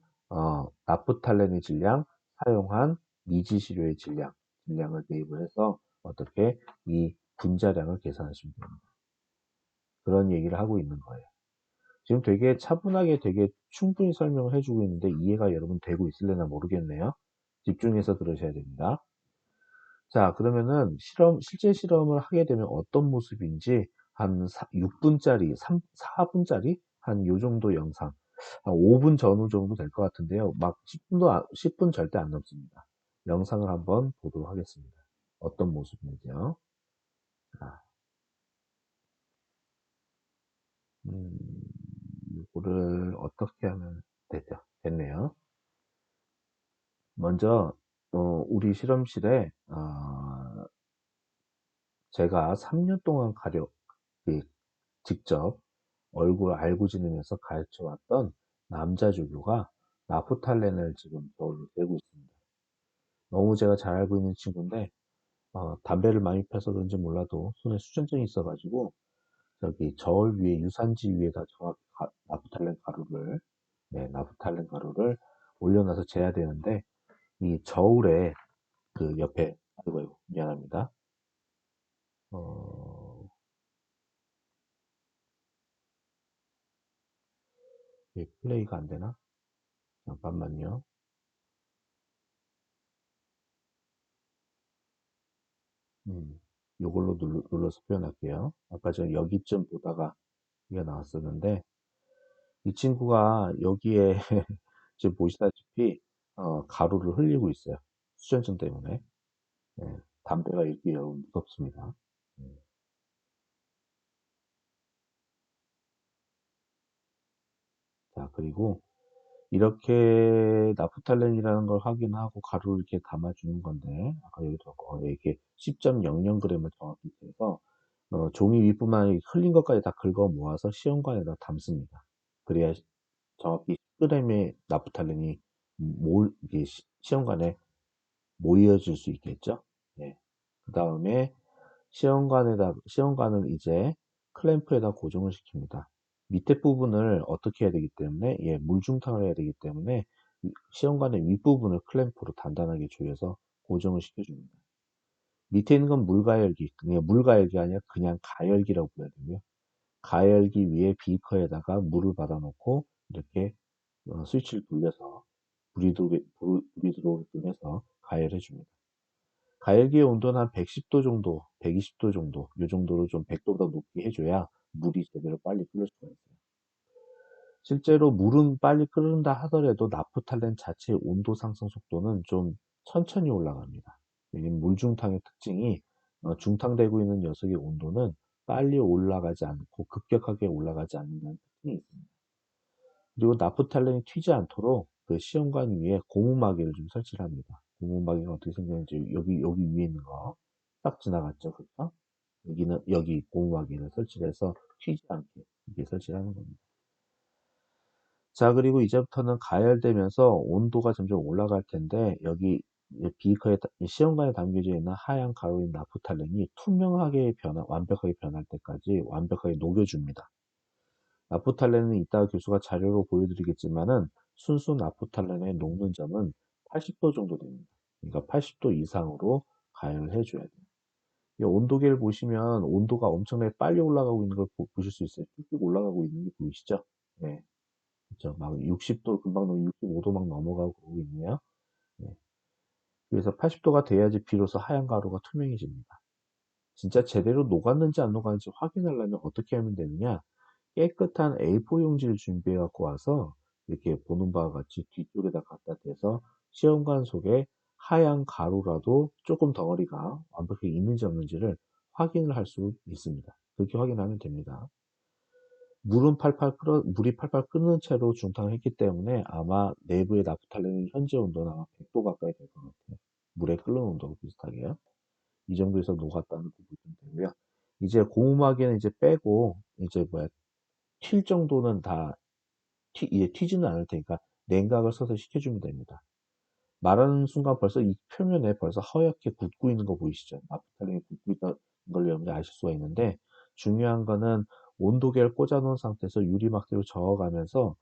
나프탈렌의 질량, 사용한 미지시료의 질량을 대입을 해서 어떻게 이 분자량을 계산하시면 됩니다. 그런 얘기를 하고 있는 거예요. 지금 되게 차분하게 되게 충분히 설명을 해주고 있는데 이해가 여러분 되고 있을려나 모르겠네요. 집중해서 들으셔야 됩니다. 자, 그러면은 실제 실험을 하게 되면 어떤 모습인지 한 6분짜리, 4분짜리 한 요 정도 영상, 한 5분 전후 정도 될 것 같은데요. 막 10분 절대 안 넘습니다. 영상을 한번 보도록 하겠습니다. 어떤 모습인지요. 자, 음, 이거를 어떻게 하면 되죠? 됐네요. 먼저, 우리 실험실에, 제가 3년 동안 이, 직접 얼굴 알고 지내면서 가르쳐 왔던 남자 조교가 나프탈렌을 지금 저울로 재고 있습니다. 너무 제가 잘 알고 있는 친구인데, 담배를 많이 펴서 그런지 몰라도 손에 수전증이 있어가지고, 저기 저울 위에, 유산지 위에다 정확히 나프탈렌 가루를, 네, 나프탈렌 가루를 올려놔서 재야 되는데, 이 저울에 그 옆에, 아이고, 미안합니다. 어, 이게 플레이가 안 되나? 잠깐만요. 음, 요걸로 눌러서 표현할게요. 아까 전 여기쯤 보다가 이게 나왔었는데, 이 친구가 여기에 지금 보시다시피 가루를 흘리고 있어요. 수전증 때문에. 예, 담배가 이게 너무 무섭습니다. 음, 자, 그리고 이렇게 나프탈렌이라는 걸 확인하고 가루를 이렇게 담아주는 건데, 아까 여기도 이렇게 10.00g을 정확히 재서 종이 윗부분만 흘린 것까지 다 긁어 모아서 시험관에다 담습니다. 그래야 정확히 10g의 나프탈렌이 이게 시험관에 모여질 수 있겠죠. 네. 그 다음에 시험관을 이제 클램프에다 고정을 시킵니다. 밑에 부분을 어떻게 해야 되기 때문에, 예, 물중탕을 해야 되기 때문에, 시험관의 윗부분을 클램프로 단단하게 조여서 고정을 시켜줍니다. 밑에 있는 건 물가열기, 그냥 물가열기 아니라 그냥 가열기라고 불러야 되고요. 가열기 위에 비커에다가 물을 받아놓고, 이렇게 스위치를 돌려서 불이 들어오게끔 해서 가열해 줍니다. 가열기의 온도는 한 110도 정도, 120도 정도, 이 정도로 좀 100도보다 높게 해줘야 물이 제대로 빨리 끓을 수가 있어요. 실제로 물은 빨리 끓는다 하더라도 나프탈렌 자체의 온도 상승 속도는 좀 천천히 올라갑니다. 왜냐면 물중탕의 특징이 중탕되고 있는 녀석의 온도는 빨리 올라가지 않고 급격하게 올라가지 않는다는 특징이 있습니다. 그리고 나프탈렌이 튀지 않도록 그 시험관 위에 고무마개를 좀 설치를 합니다. 고무마개가 어떻게 생겼는지 여기 위에 있는 거 딱 지나갔죠, 그렇죠? 여기 고무마개를 설치를 해서 튀지 않게 이렇게 설치를 하는 겁니다. 자, 그리고 이제부터는 가열되면서 온도가 점점 올라갈 텐데 여기 시험관에 담겨져 있는 하얀 가루인 나프탈렌이 투명하게 완벽하게 변할 때까지 완벽하게 녹여줍니다. 나프탈렌은 이따 교수가 자료로 보여드리겠지만은 순수 나프탈렌의 녹는 점은 80도 정도 됩니다. 그러니까 80도 이상으로 가열을 해줘야 돼요. 이 온도계를 보시면 온도가 엄청나게 빨리 올라가고 있는 걸 보실 수 있어요. 쭉쭉 올라가고 있는 게 보이시죠? 네. 그렇죠. 막 60도 금방 넘 65도 막 넘어가고 그러고 있네요. 네. 그래서 80도가 돼야지 비로소 하얀 가루가 투명해집니다. 진짜 제대로 녹았는지 안 녹았는지 확인하려면 어떻게 하면 되느냐? 깨끗한 A4 용지를 준비해 갖고 와서 이렇게 보는 바와 같이 뒤쪽에다 갖다 대서 시험관 속에 하얀 가루라도 조금 덩어리가 완벽하게 있는지 없는지를 확인을 할 수 있습니다. 그렇게 확인하면 됩니다. 물이 팔팔 끓는 채로 중탕을 했기 때문에 아마 내부의 나프탈렌의 현재 온도는 아마 100도 가까이 될 것 같아요. 물에 끓는 온도가 비슷하게요. 이 정도에서 녹았다는 거 보시면 되고요. 이제 고무막에는 이제 빼고 이제 튈 정도는 다 이제 튀지는 않을 테니까 냉각을 서서 식혀주면 됩니다. 말하는 순간 벌써 이 표면에 벌써 허옇게 굳고 있는 거 보이시죠? 나프탈렌이 굳고 있다는 걸 여러분이 아실 수가 있는데 중요한 거는 온도계를 꽂아 놓은 상태에서 유리막대로 저어가면서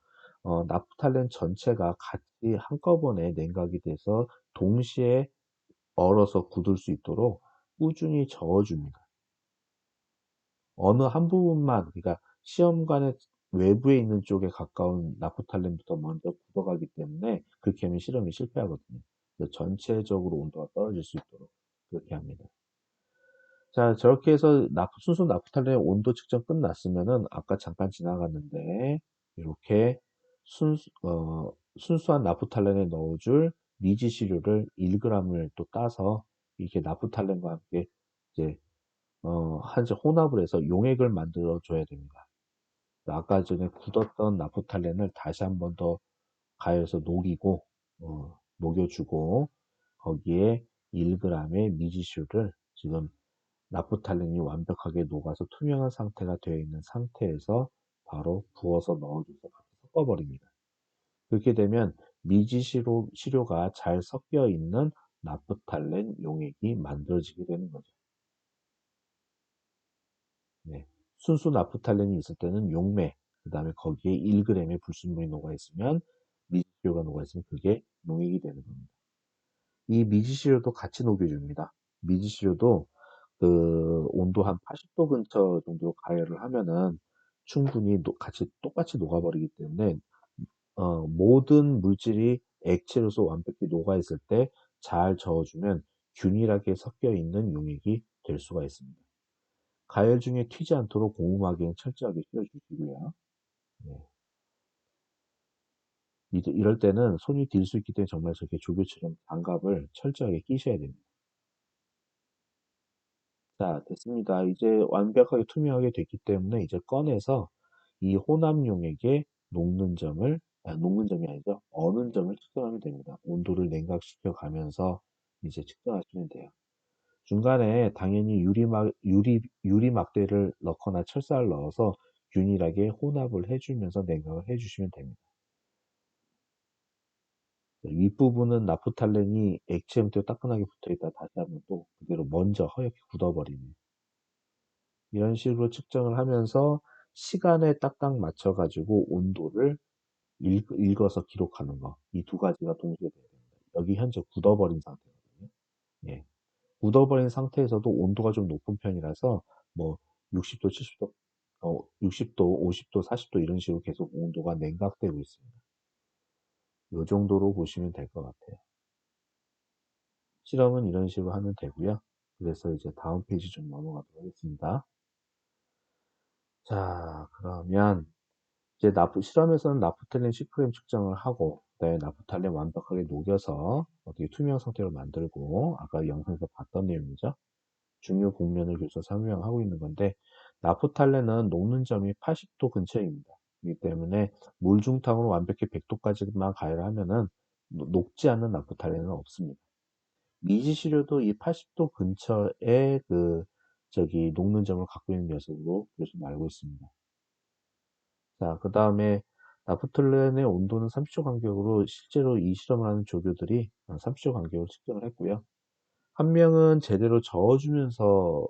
나프탈렌 전체가 같이 한꺼번에 냉각이 돼서 동시에 얼어서 굳을 수 있도록 꾸준히 저어줍니다. 어느 한 부분만, 그러니까 시험관의 외부에 있는 쪽에 가까운 나프탈렌부터 먼저 굳어가기 때문에 그렇게 하면 실험이 실패하거든요. 그래서 전체적으로 온도가 떨어질 수 있도록 그렇게 합니다. 자, 저렇게 해서 순수 나프탈렌의 온도 측정 끝났으면은 아까 잠깐 지나갔는데 이렇게 순수한 나프탈렌에 넣어줄 미지시료를 1g을 또 따서 이렇게 나프탈렌과 함께 이제 한 혼합을 해서 용액을 만들어 줘야 됩니다. 아까 전에 굳었던 나프탈렌을 다시 한번 더 가열해서 녹여주고 거기에 1g의 미지수를 지금 나프탈렌이 완벽하게 녹아서 투명한 상태가 되어 있는 상태에서 바로 부어서 넣어줘서 같이 섞어버립니다. 그렇게 되면 시료가 잘 섞여 있는 나프탈렌 용액이 만들어지게 되는 거죠. 네. 순수 나프탈렌이 있을 때는 용매, 그 다음에 거기에 1g의 불순물이 녹아있으면 미지시료가 녹아있으면 그게 용액이 되는 겁니다. 이 미지시료도 같이 녹여줍니다. 미지시료도 그 온도 한 80도 근처 정도 가열을 하면은 충분히 똑같이 녹아버리기 때문에 모든 물질이 액체로서 완벽히 녹아있을 때 잘 저어주면 균일하게 섞여 있는 용액이 될 수가 있습니다. 가열 중에 튀지 않도록 고무막이는 철저하게 씌워주시고요. 네. 이럴 때는 손이 딜 수 있기 때문에 정말 저렇게 조교처럼 장갑을 철저하게 끼셔야 됩니다. 자, 됐습니다. 이제 완벽하게 투명하게 됐기 때문에 이제 꺼내서 이 혼합용액에 녹는 점이 아니죠. 어는 점을 측정하면 됩니다. 온도를 냉각시켜 가면서 이제 측정하시면 돼요. 중간에 당연히 유리막대를 넣거나 철사를 넣어서 균일하게 혼합을 해주면서 냉각을 해주시면 됩니다. 윗부분은 나프탈렌이 액체 형태로 따끈하게 붙어있다 다시 한번 또 그대로 먼저 허옇게 굳어버리는 이런 식으로 측정을 하면서 시간에 딱딱 맞춰가지고 온도를 읽어서 기록하는 거. 이 두 가지가 동시에 돼야 됩니다. 여기 현재 굳어버린 상태거든요. 예. 굳어버린 상태에서도 온도가 좀 높은 편이라서 뭐 60도, 70도, 60도, 50도, 40도 이런 식으로 계속 온도가 냉각되고 있습니다. 이 정도로 보시면 될 것 같아요. 실험은 이런 식으로 하면 되고요. 그래서 이제 다음 페이지 좀 넘어가도록 하겠습니다. 자, 그러면 이제 실험에서는 나프탈렌 10g 측정을 하고, 그다음에 나프탈렌 완벽하게 녹여서 어떻게 투명 상태로 만들고, 아까 영상에서 봤던 내용이죠. 중요 국면을 교수가 설명하고 있는 건데, 나프탈렌은 녹는 점이 80도 근처입니다. 그렇기 때문에 물중탕으로 완벽히 100도까지만 가열하면은 녹지 않는 나프탈렌은 없습니다. 미지시료도 이 80도 근처에 녹는 점을 갖고 있는 녀석으로 교수는 알고 있습니다. 자, 그 다음에 나프탈렌의 온도는 30초 간격으로 실제로 이 실험을 하는 조교들이 30초 간격으로 측정을 했고요. 한 명은 제대로 저어주면서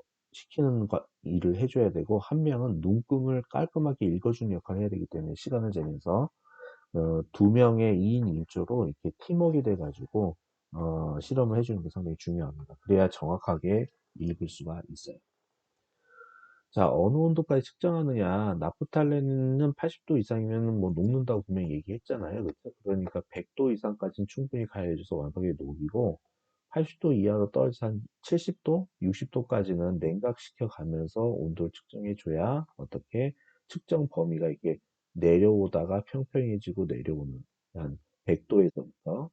일을 해줘야 되고, 한 명은 눈금을 깔끔하게 읽어주는 역할을 해야 되기 때문에 시간을 재면서 두 명의 2인 1조로 이렇게 팀워크가 돼가지고 실험을 해주는 게 상당히 중요합니다. 그래야 정확하게 읽을 수가 있어요. 자, 어느 온도까지 측정하느냐. 나프탈렌은 80도 이상이면 뭐 녹는다고 분명히 얘기했잖아요. 그렇죠? 그러니까 100도 이상까지는 충분히 가열해줘서 완벽하게 녹이고 80도 이하로 떨어져 한 70도, 60도까지는 냉각시켜 가면서 온도를 측정해 줘야 어떻게 측정 범위가 이렇게 내려오다가 평평해지고 내려오는 한 100도에서부터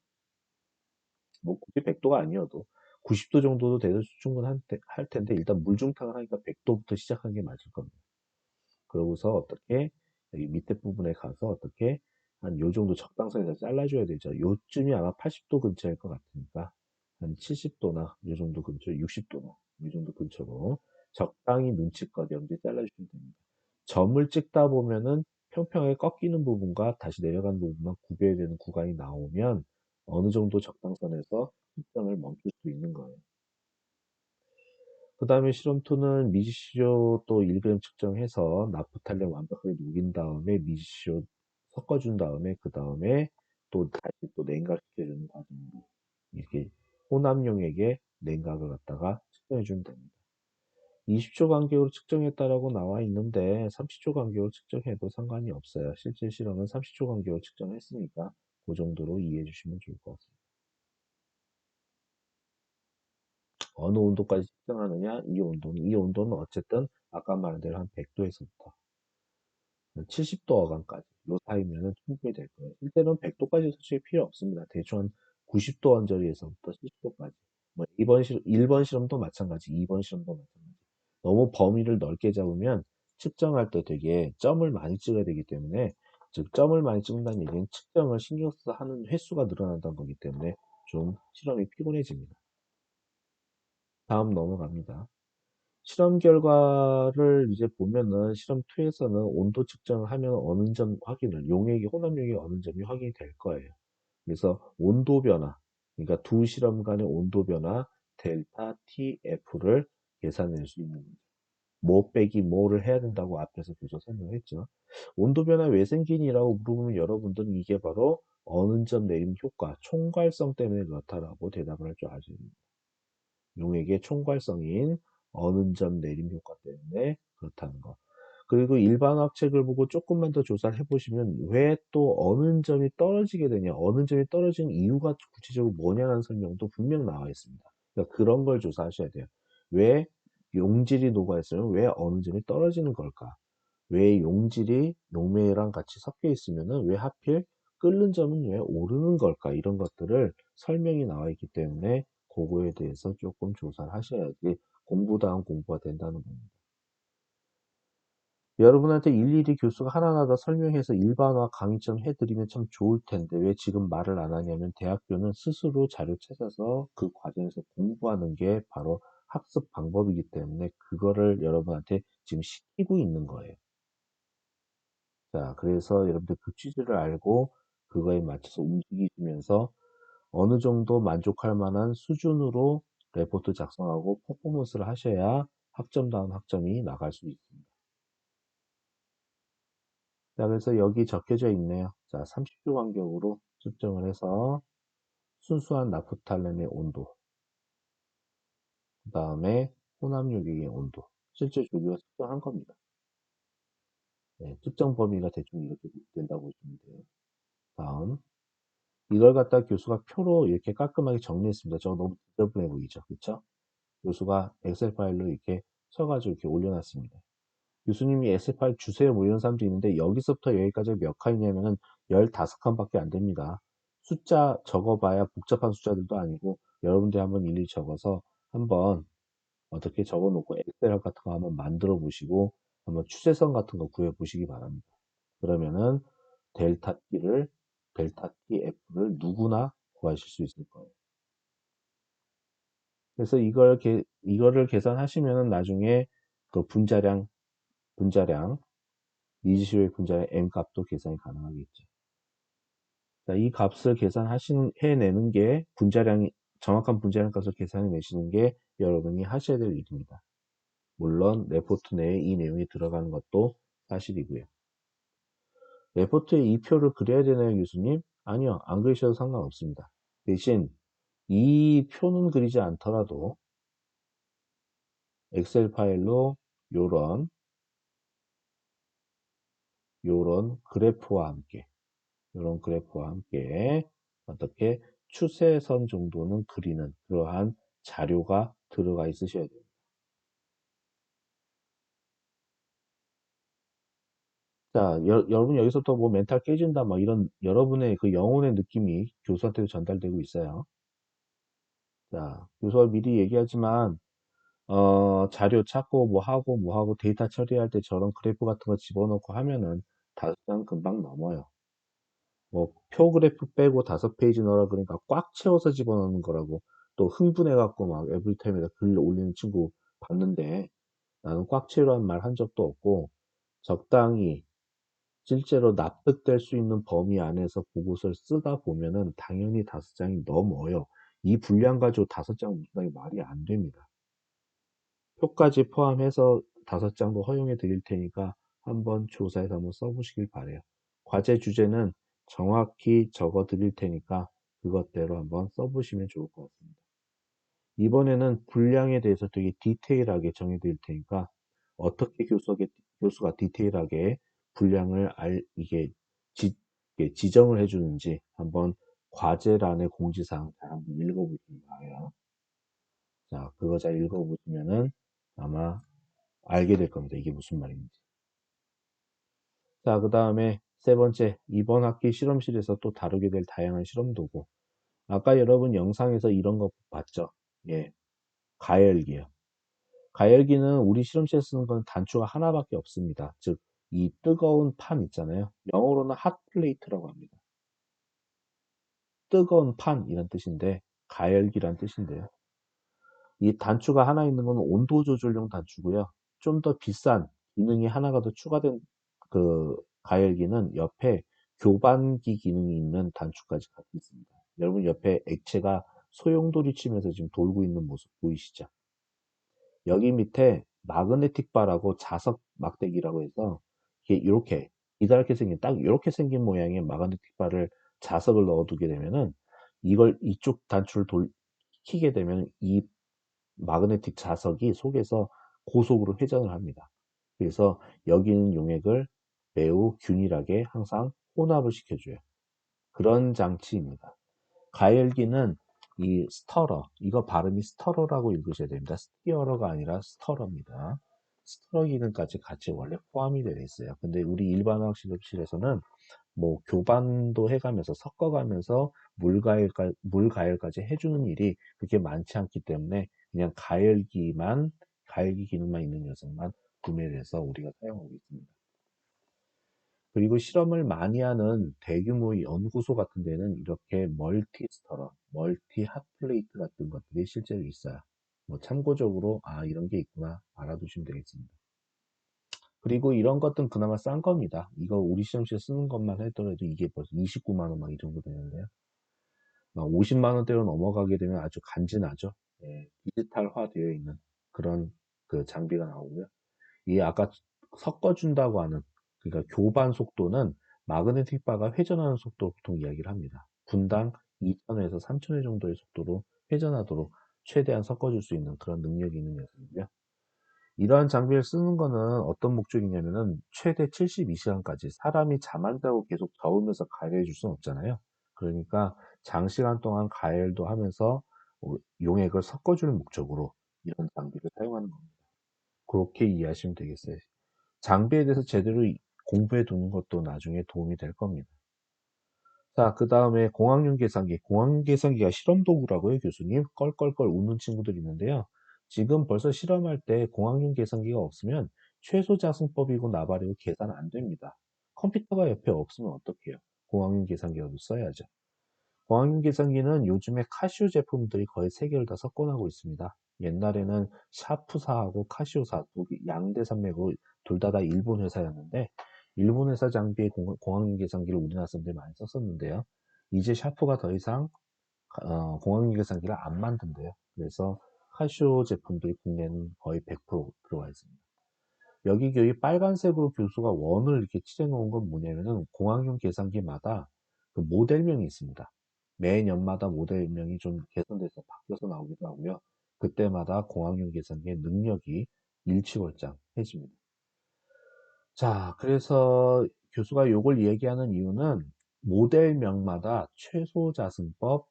뭐 굳이 100도가 아니어도 90도 정도도 돼도 할 텐데 일단 물중탕을 하니까 100도부터 시작하는 게 맞을 겁니다. 그러고서 어떻게 여기 밑에 부분에 가서 어떻게 한 요 정도 적당선에서 잘라줘야 되죠. 요쯤이 아마 80도 근처일 것 같으니까 한 70도나 요 정도 근처, 60도나 이 정도 근처로 적당히 눈치껏 염지 잘라주시면 됩니다. 점을 찍다 보면은 평평하게 꺾이는 부분과 다시 내려가는 부분만 구별해야 되는 구간이 나오면 어느 정도 적당선에서 측정을 멈출 수 있는 거예요. 그 다음에 실험2는 미지시료 또 1g 측정해서 나프탈렌 완벽하게 녹인 다음에 미지시료 섞어준 다음에 그 다음에 또 다시 또 냉각시켜주는 과정으로 이렇게 혼합용액에 냉각을 갖다가 측정해주면 됩니다. 20초 간격으로 측정했다라고 나와 있는데 30초 간격으로 측정해도 상관이 없어요. 실제 실험은 30초 간격으로 측정했으니까 그 정도로 이해해 주시면 좋을 것 같습니다. 어느 온도까지 측정하느냐? 이 온도는 어쨌든 아까 말한 대로 한 100도에서부터 70도 어간까지 요 사이면은 충분히 될 거예요. 실제로는 100도까지 솔직히 필요 없습니다. 대충 한 90도 언저리에서부터 70도까지. 뭐 1번 실험도 마찬가지, 2번 실험도 마찬가지. 너무 범위를 넓게 잡으면 측정할 때 되게 점을 많이 찍어야 되기 때문에, 즉 점을 많이 찍는다는 얘기는 측정을 신경 써서 하는 횟수가 늘어난다는 거기 때문에 좀 실험이 피곤해집니다. 다음 넘어갑니다. 실험 결과를 이제 보면은 실험 2에서는 온도 측정을 하면 어느 점 확인을, 용액의 혼합력이 어느 점이 확인이 될 거예요. 그래서 온도 변화, 그러니까 두 실험 간의 온도 변화 델타 TF를 계산할 수 있는 거죠. 뭐 빼기 뭐를 해야 된다고 앞에서 교수 설명했죠. 온도 변화 왜 생기니라고 물어보면 여러분들은 이게 바로 어느 점 내림 효과, 총괄성 때문에 그렇다라고 대답을 할 줄 아셔야 됩니다. 용액의 총괄성인 어느 점 내림 효과 때문에 그렇다는 거. 그리고 일반학 책을 보고 조금만 더 조사를 해보시면 왜 또 어느 점이 떨어지게 되냐, 어느 점이 떨어지는 이유가 구체적으로 뭐냐는 설명도 분명 나와 있습니다. 그러니까 그런 걸 조사하셔야 돼요. 왜 용질이 녹아있으면 왜 어느 점이 떨어지는 걸까? 왜 용질이 용매랑 같이 섞여 있으면은 왜 하필 끓는 점은 왜 오르는 걸까? 이런 것들을 설명이 나와 있기 때문에 그거에 대해서 조금 조사를 하셔야지 공부다운 공부가 된다는 겁니다. 여러분한테 일일이 교수가 하나하나 다 설명해서 일반화 강의처럼 해드리면 참 좋을 텐데 왜 지금 말을 안 하냐면 대학교는 스스로 자료 찾아서 그 과정에서 공부하는 게 바로 학습 방법이기 때문에 그거를 여러분한테 지금 시키고 있는 거예요. 자, 그래서 여러분들 그 취지를 알고 그거에 맞춰서 움직이시면서 어느 정도 만족할 만한 수준으로 레포트 작성하고 퍼포먼스를 하셔야 학점다운 학점이 나갈 수 있습니다. 자, 그래서 여기 적혀져 있네요. 자, 30도 간격으로 측정을 해서 순수한 나프탈렌의 온도, 그 다음에 혼합유기의 온도, 실제 조류가 측정한 겁니다. 네, 측정 범위가 대충 이렇게 된다고 보시면 돼요. 다음, 이걸 갖다 교수가 표로 이렇게 깔끔하게 정리했습니다. 저거 너무 지저분해 보이죠? 그쵸? 교수가 엑셀 파일로 이렇게 써가지고 이렇게 올려놨습니다. 교수님이 엑셀 파일 주세요 뭐 이런 사람도 있는데 여기서부터 여기까지 몇 칸이냐면은 15칸밖에 안 됩니다. 숫자 적어봐야 복잡한 숫자들도 아니고 여러분들이 한번 일일이 적어서 한번 어떻게 적어놓고 엑셀 같은 거 한번 만들어 보시고 한번 추세선 같은 거 구해 보시기 바랍니다. 그러면은 델타 T를 델타 TF를 누구나 구하실 수 있을 거예요. 그래서 이거를 계산하시면은 나중에 그 분자량 미지수의 분자량 M 값도 계산이 가능하겠죠. 자, 이 값을 해내는 게 정확한 분자량 값을 계산해내시는 게 여러분이 하셔야 될 일입니다. 물론 레포트 내에 이 내용이 들어가는 것도 사실이고요. 레포트에 이 표를 그려야 되나요, 교수님? 아니요, 안 그리셔도 상관없습니다. 대신 이 표는 그리지 않더라도 엑셀 파일로 요런 그래프와 함께 이런 그래프와 함께 어떻게 추세선 정도는 그리는 그러한 자료가 들어가 있으셔야 돼요. 자, 여러분 여기서부터 뭐 멘탈 깨진다 막 이런 여러분의 그 영혼의 느낌이 교수한테도 전달되고 있어요. 자, 교수가 미리 얘기하지만 자료 찾고 뭐 하고 데이터 처리할 때 저런 그래프 같은 거 집어넣고 하면은 5장 금방 넘어요. 뭐 표 그래프 빼고 5페이지 넣으라 그러니까 꽉 채워서 집어넣는 거라고 또 흥분해갖고 막 에브리타임에다 글 올리는 친구 봤는데 나는 꽉 채우라는 말 한 적도 없고 적당히 실제로 납득될 수 있는 범위 안에서 보고서를 쓰다 보면은 당연히 5장이 넘어요. 이 분량 가지고 5장 문장이 말이 안 됩니다. 표까지 포함해서 5장도 허용해 드릴 테니까 한번 조사해서 한번 써보시길 바래요. 과제 주제는 정확히 적어 드릴 테니까 그것대로 한번 써보시면 좋을 것 같습니다. 이번에는 분량에 대해서 되게 디테일하게 정해 드릴 테니까 어떻게 교수가 디테일하게 분량을 이게 지정을 해주는지 한번 과제란의 공지사항 잘 한번 읽어보시기 바래요. 자, 그거 잘 읽어보시면은 아마 알게 될 겁니다. 이게 무슨 말인지. 자, 그 다음에 세 번째, 이번 학기 실험실에서 또 다루게 될 다양한 실험 도구. 아까 여러분 영상에서 이런 거 봤죠? 예, 가열기요. 가열기는 우리 실험실에 쓰는 건 단추가 하나밖에 없습니다. 즉, 이 뜨거운 판 있잖아요. 영어로는 핫플레이트라고 합니다. 뜨거운 판 이런 뜻인데 가열기란 뜻인데요. 이 단추가 하나 있는 건 온도 조절용 단추고요. 좀 더 비싼 기능이 하나가 더 추가된 그 가열기는 옆에 교반기 기능이 있는 단추까지 갖고 있습니다. 여러분 옆에 액체가 소용돌이 치면서 지금 돌고 있는 모습 보이시죠? 여기 밑에 마그네틱 바라고 자석 막대기라고 해서 이게 이렇게 이렇게 생긴 딱 이렇게 생긴 모양의 마그네틱 바를 자석을 넣어두게 되면은 이걸 이쪽 단추를 키게 되면 이 마그네틱 자석이 속에서 고속으로 회전을 합니다. 그래서 여기 있는 용액을 매우 균일하게 항상 혼합을 시켜줘요. 그런 장치입니다. 가열기는 이 스터러, 이거 발음이 스터러라고 읽으셔야 됩니다. 스티어러가 아니라 스터러입니다. 스터러 기능까지 같이 원래 포함이 되어 있어요. 근데 우리 일반 화학실험실에서는 뭐 교반도 해가면서 섞어가면서 물 가열까지 해주는 일이 그렇게 많지 않기 때문에 그냥 가열기 기능만 있는 녀석만 구매를 해서 우리가 사용하고 있습니다. 그리고 실험을 많이 하는 대규모 연구소 같은 데는 이렇게 멀티 스터러, 멀티 핫플레이트 같은 것들이 실제로 있어요. 뭐 참고적으로 이런 게 있구나 알아두시면 되겠습니다. 그리고 이런 것들은 그나마 싼 겁니다. 이거 우리 시험실에 쓰는 것만 하더라도 이게 벌써 29만 원 막 이 정도 되는데요. 막 50만 원대로 넘어가게 되면 아주 간지나죠. 예, 디지털화 되어 있는 그런 그 장비가 나오고요. 이 아까 섞어준다고 하는 그러니까 교반 속도는 마그네틱 바가 회전하는 속도로 보통 이야기를 합니다. 분당 2,000회에서 3,000회 정도의 속도로 회전하도록 최대한 섞어줄 수 있는 그런 능력이 있는 녀석이고요. 이러한 장비를 쓰는 거는 어떤 목적이냐면은 최대 72시간까지 사람이 잠 안 자고 계속 저으면서 가열해 줄 수는 없잖아요. 그러니까 장시간 동안 가열도 하면서 용액을 섞어주는 목적으로 이런 장비를 사용하는 겁니다. 그렇게 이해하시면 되겠어요. 장비에 대해서 제대로 공부해 두는 것도 나중에 도움이 될 겁니다. 자, 그 다음에 공학용 계산기. 공학용 계산기가 실험 도구라고요, 교수님? 껄껄껄 웃는 친구들이 있는데요. 지금 벌써 실험할 때 공학용 계산기가 없으면 최소 자승법이고 나발이고 계산 안 됩니다. 컴퓨터가 옆에 없으면 어떡해요? 공학용 계산기라도 써야죠. 공학용 계산기는 요즘에 카시오 제품들이 거의 세 개를 다 섞어나고 있습니다. 옛날에는 샤프사하고 카시오사 양대 산맥으로 둘 다 일본 회사였는데 일본 회사 장비의 공학용 계산기를 우리나라 사람들이 많이 썼었는데요. 이제 샤프가 더 이상 공학용 계산기를 안 만든대요. 그래서 카시오 제품들이 국내는 거의 100% 들어와 있습니다. 여기 빨간색으로 교수가 원을 이렇게 칠해 놓은 건 뭐냐면은 공학용 계산기마다 그 모델명이 있습니다. 매년마다 모델명이 좀 개선돼서 바뀌어서 나오기도 하고요. 그때마다 공학용 계산기의 능력이 일취월장해집니다. 자, 그래서 교수가 요걸 얘기하는 이유는 모델명마다 최소 자승법,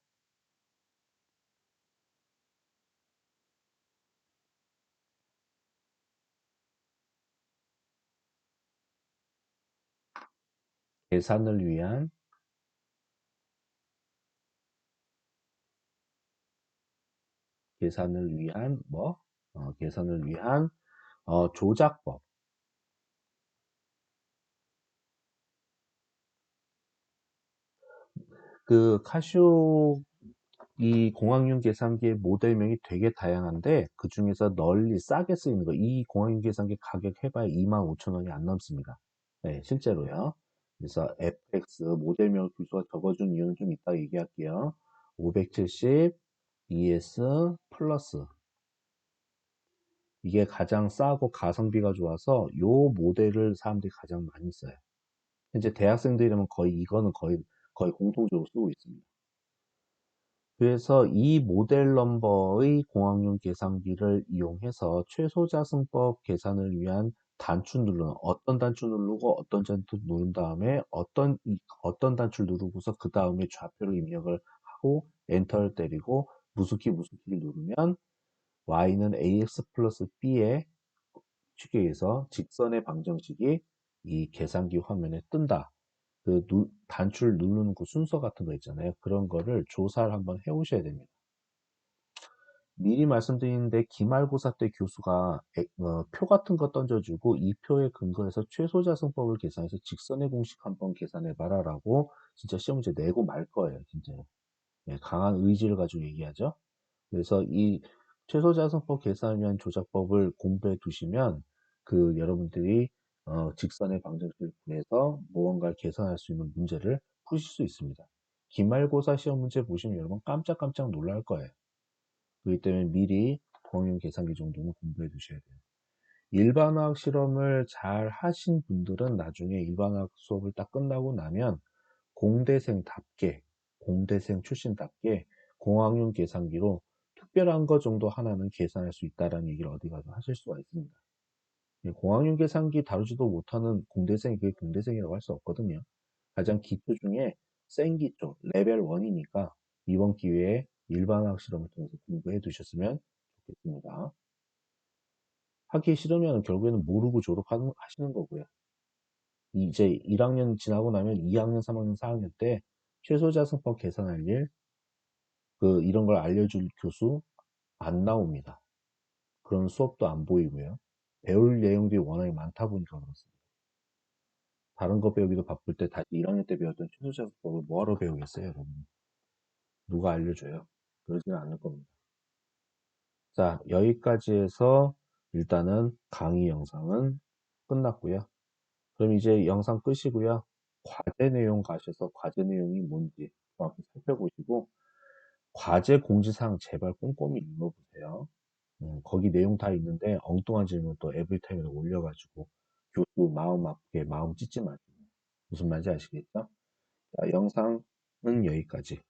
계산을 위한 계산을 위한 뭐 계산을 위한 조작법. 그 카시오 이 공학용 계산기의 모델명이 되게 다양한데 그 중에서 널리 싸게 쓰이는 거 이 공학용 계산기 가격 해봐야 25,000원이 안 넘습니다. 네, 실제로요. 그래서 FX 모델명 교수가 적어준 이유는 좀 이따 얘기할게요. 570 ES 플러스 이게 가장 싸고 가성비가 좋아서 요 모델을 사람들이 가장 많이 써요. 현재 대학생들이라면 거의 이거는 거의 공통적으로 쓰고 있습니다. 그래서 이 모델 넘버의 공학용 계산기를 이용해서 최소자승법 계산을 위한 단추 누르는 어떤 단추 누르고 어떤 단추 누른 다음에 어떤 단추를 누르고서 그 다음에 좌표를 입력을 하고 엔터를 때리고 무슨 키를 누르면 y는 ax 플러스 b의 추계에서 직선의 방정식이 이 계산기 화면에 뜬다. 그 단추를 누르는 그 순서 같은 거 있잖아요. 그런 거를 조사를 한번 해 오셔야 됩니다. 미리 말씀드리는데 기말고사 때 교수가 표 같은 거 던져주고 이 표에 근거해서 최소자승법을 계산해서 직선의 공식 한번 계산해봐라 라고 진짜 시험 문제 내고 말 거예요. 진짜 강한 의지를 가지고 얘기하죠. 그래서 이 최소자승법 계산을 위한 조작법을 공부해 두시면 그 여러분들이 직선의 방정식을 구해서 무언가를 계산할 수 있는 문제를 푸실 수 있습니다. 기말고사 시험 문제 보시면 여러분 깜짝깜짝 놀랄 거예요. 그렇기 때문에 미리 공용 계산기 정도는 공부해 두셔야 돼요. 일반화학 실험을 잘 하신 분들은 나중에 일반화학 수업을 딱 끝나고 나면 공대생답게, 공대생 출신답게 공학용 계산기로 특별한 거 정도 하나는 계산할 수 있다라는 얘기를 어디 가서 하실 수가 있습니다. 공학용 계산기 다루지도 못하는 공대생이 그게 공대생이라고 할 수 없거든요. 가장 기초 중에 센 기초, 레벨 1이니까 이번 기회에 일반화학 실험을 통해서 공부해 두셨으면 좋겠습니다. 하기 싫으면 결국에는 모르고 졸업하시는 거고요. 이제 1학년 지나고 나면 2학년, 3학년, 4학년 때 최소자승법 계산할 일, 이런 걸 알려줄 교수 안 나옵니다. 그런 수업도 안 보이고요. 배울 내용들이 워낙에 많다 보니까 그렇습니다. 다른 거 배우기도 바쁠 때 다시 1학년 때 배웠던 최소자승법을 뭐하러 배우겠어요, 여러분? 누가 알려줘요? 그러지는 않을 겁니다. 자, 여기까지 해서 일단은 강의 영상은 끝났고요. 그럼 이제 영상 끄시고요. 과제 내용 가셔서 과제 내용이 뭔지 정확히 살펴보시고 과제 공지사항 제발 꼼꼼히 읽어보세요. 거기 내용 다 있는데 엉뚱한 질문 또 에브리타임에 올려가지고 교수 마음 아프게 마음 찢지 마시고 무슨 말인지 아시겠죠? 자, 영상은 여기까지.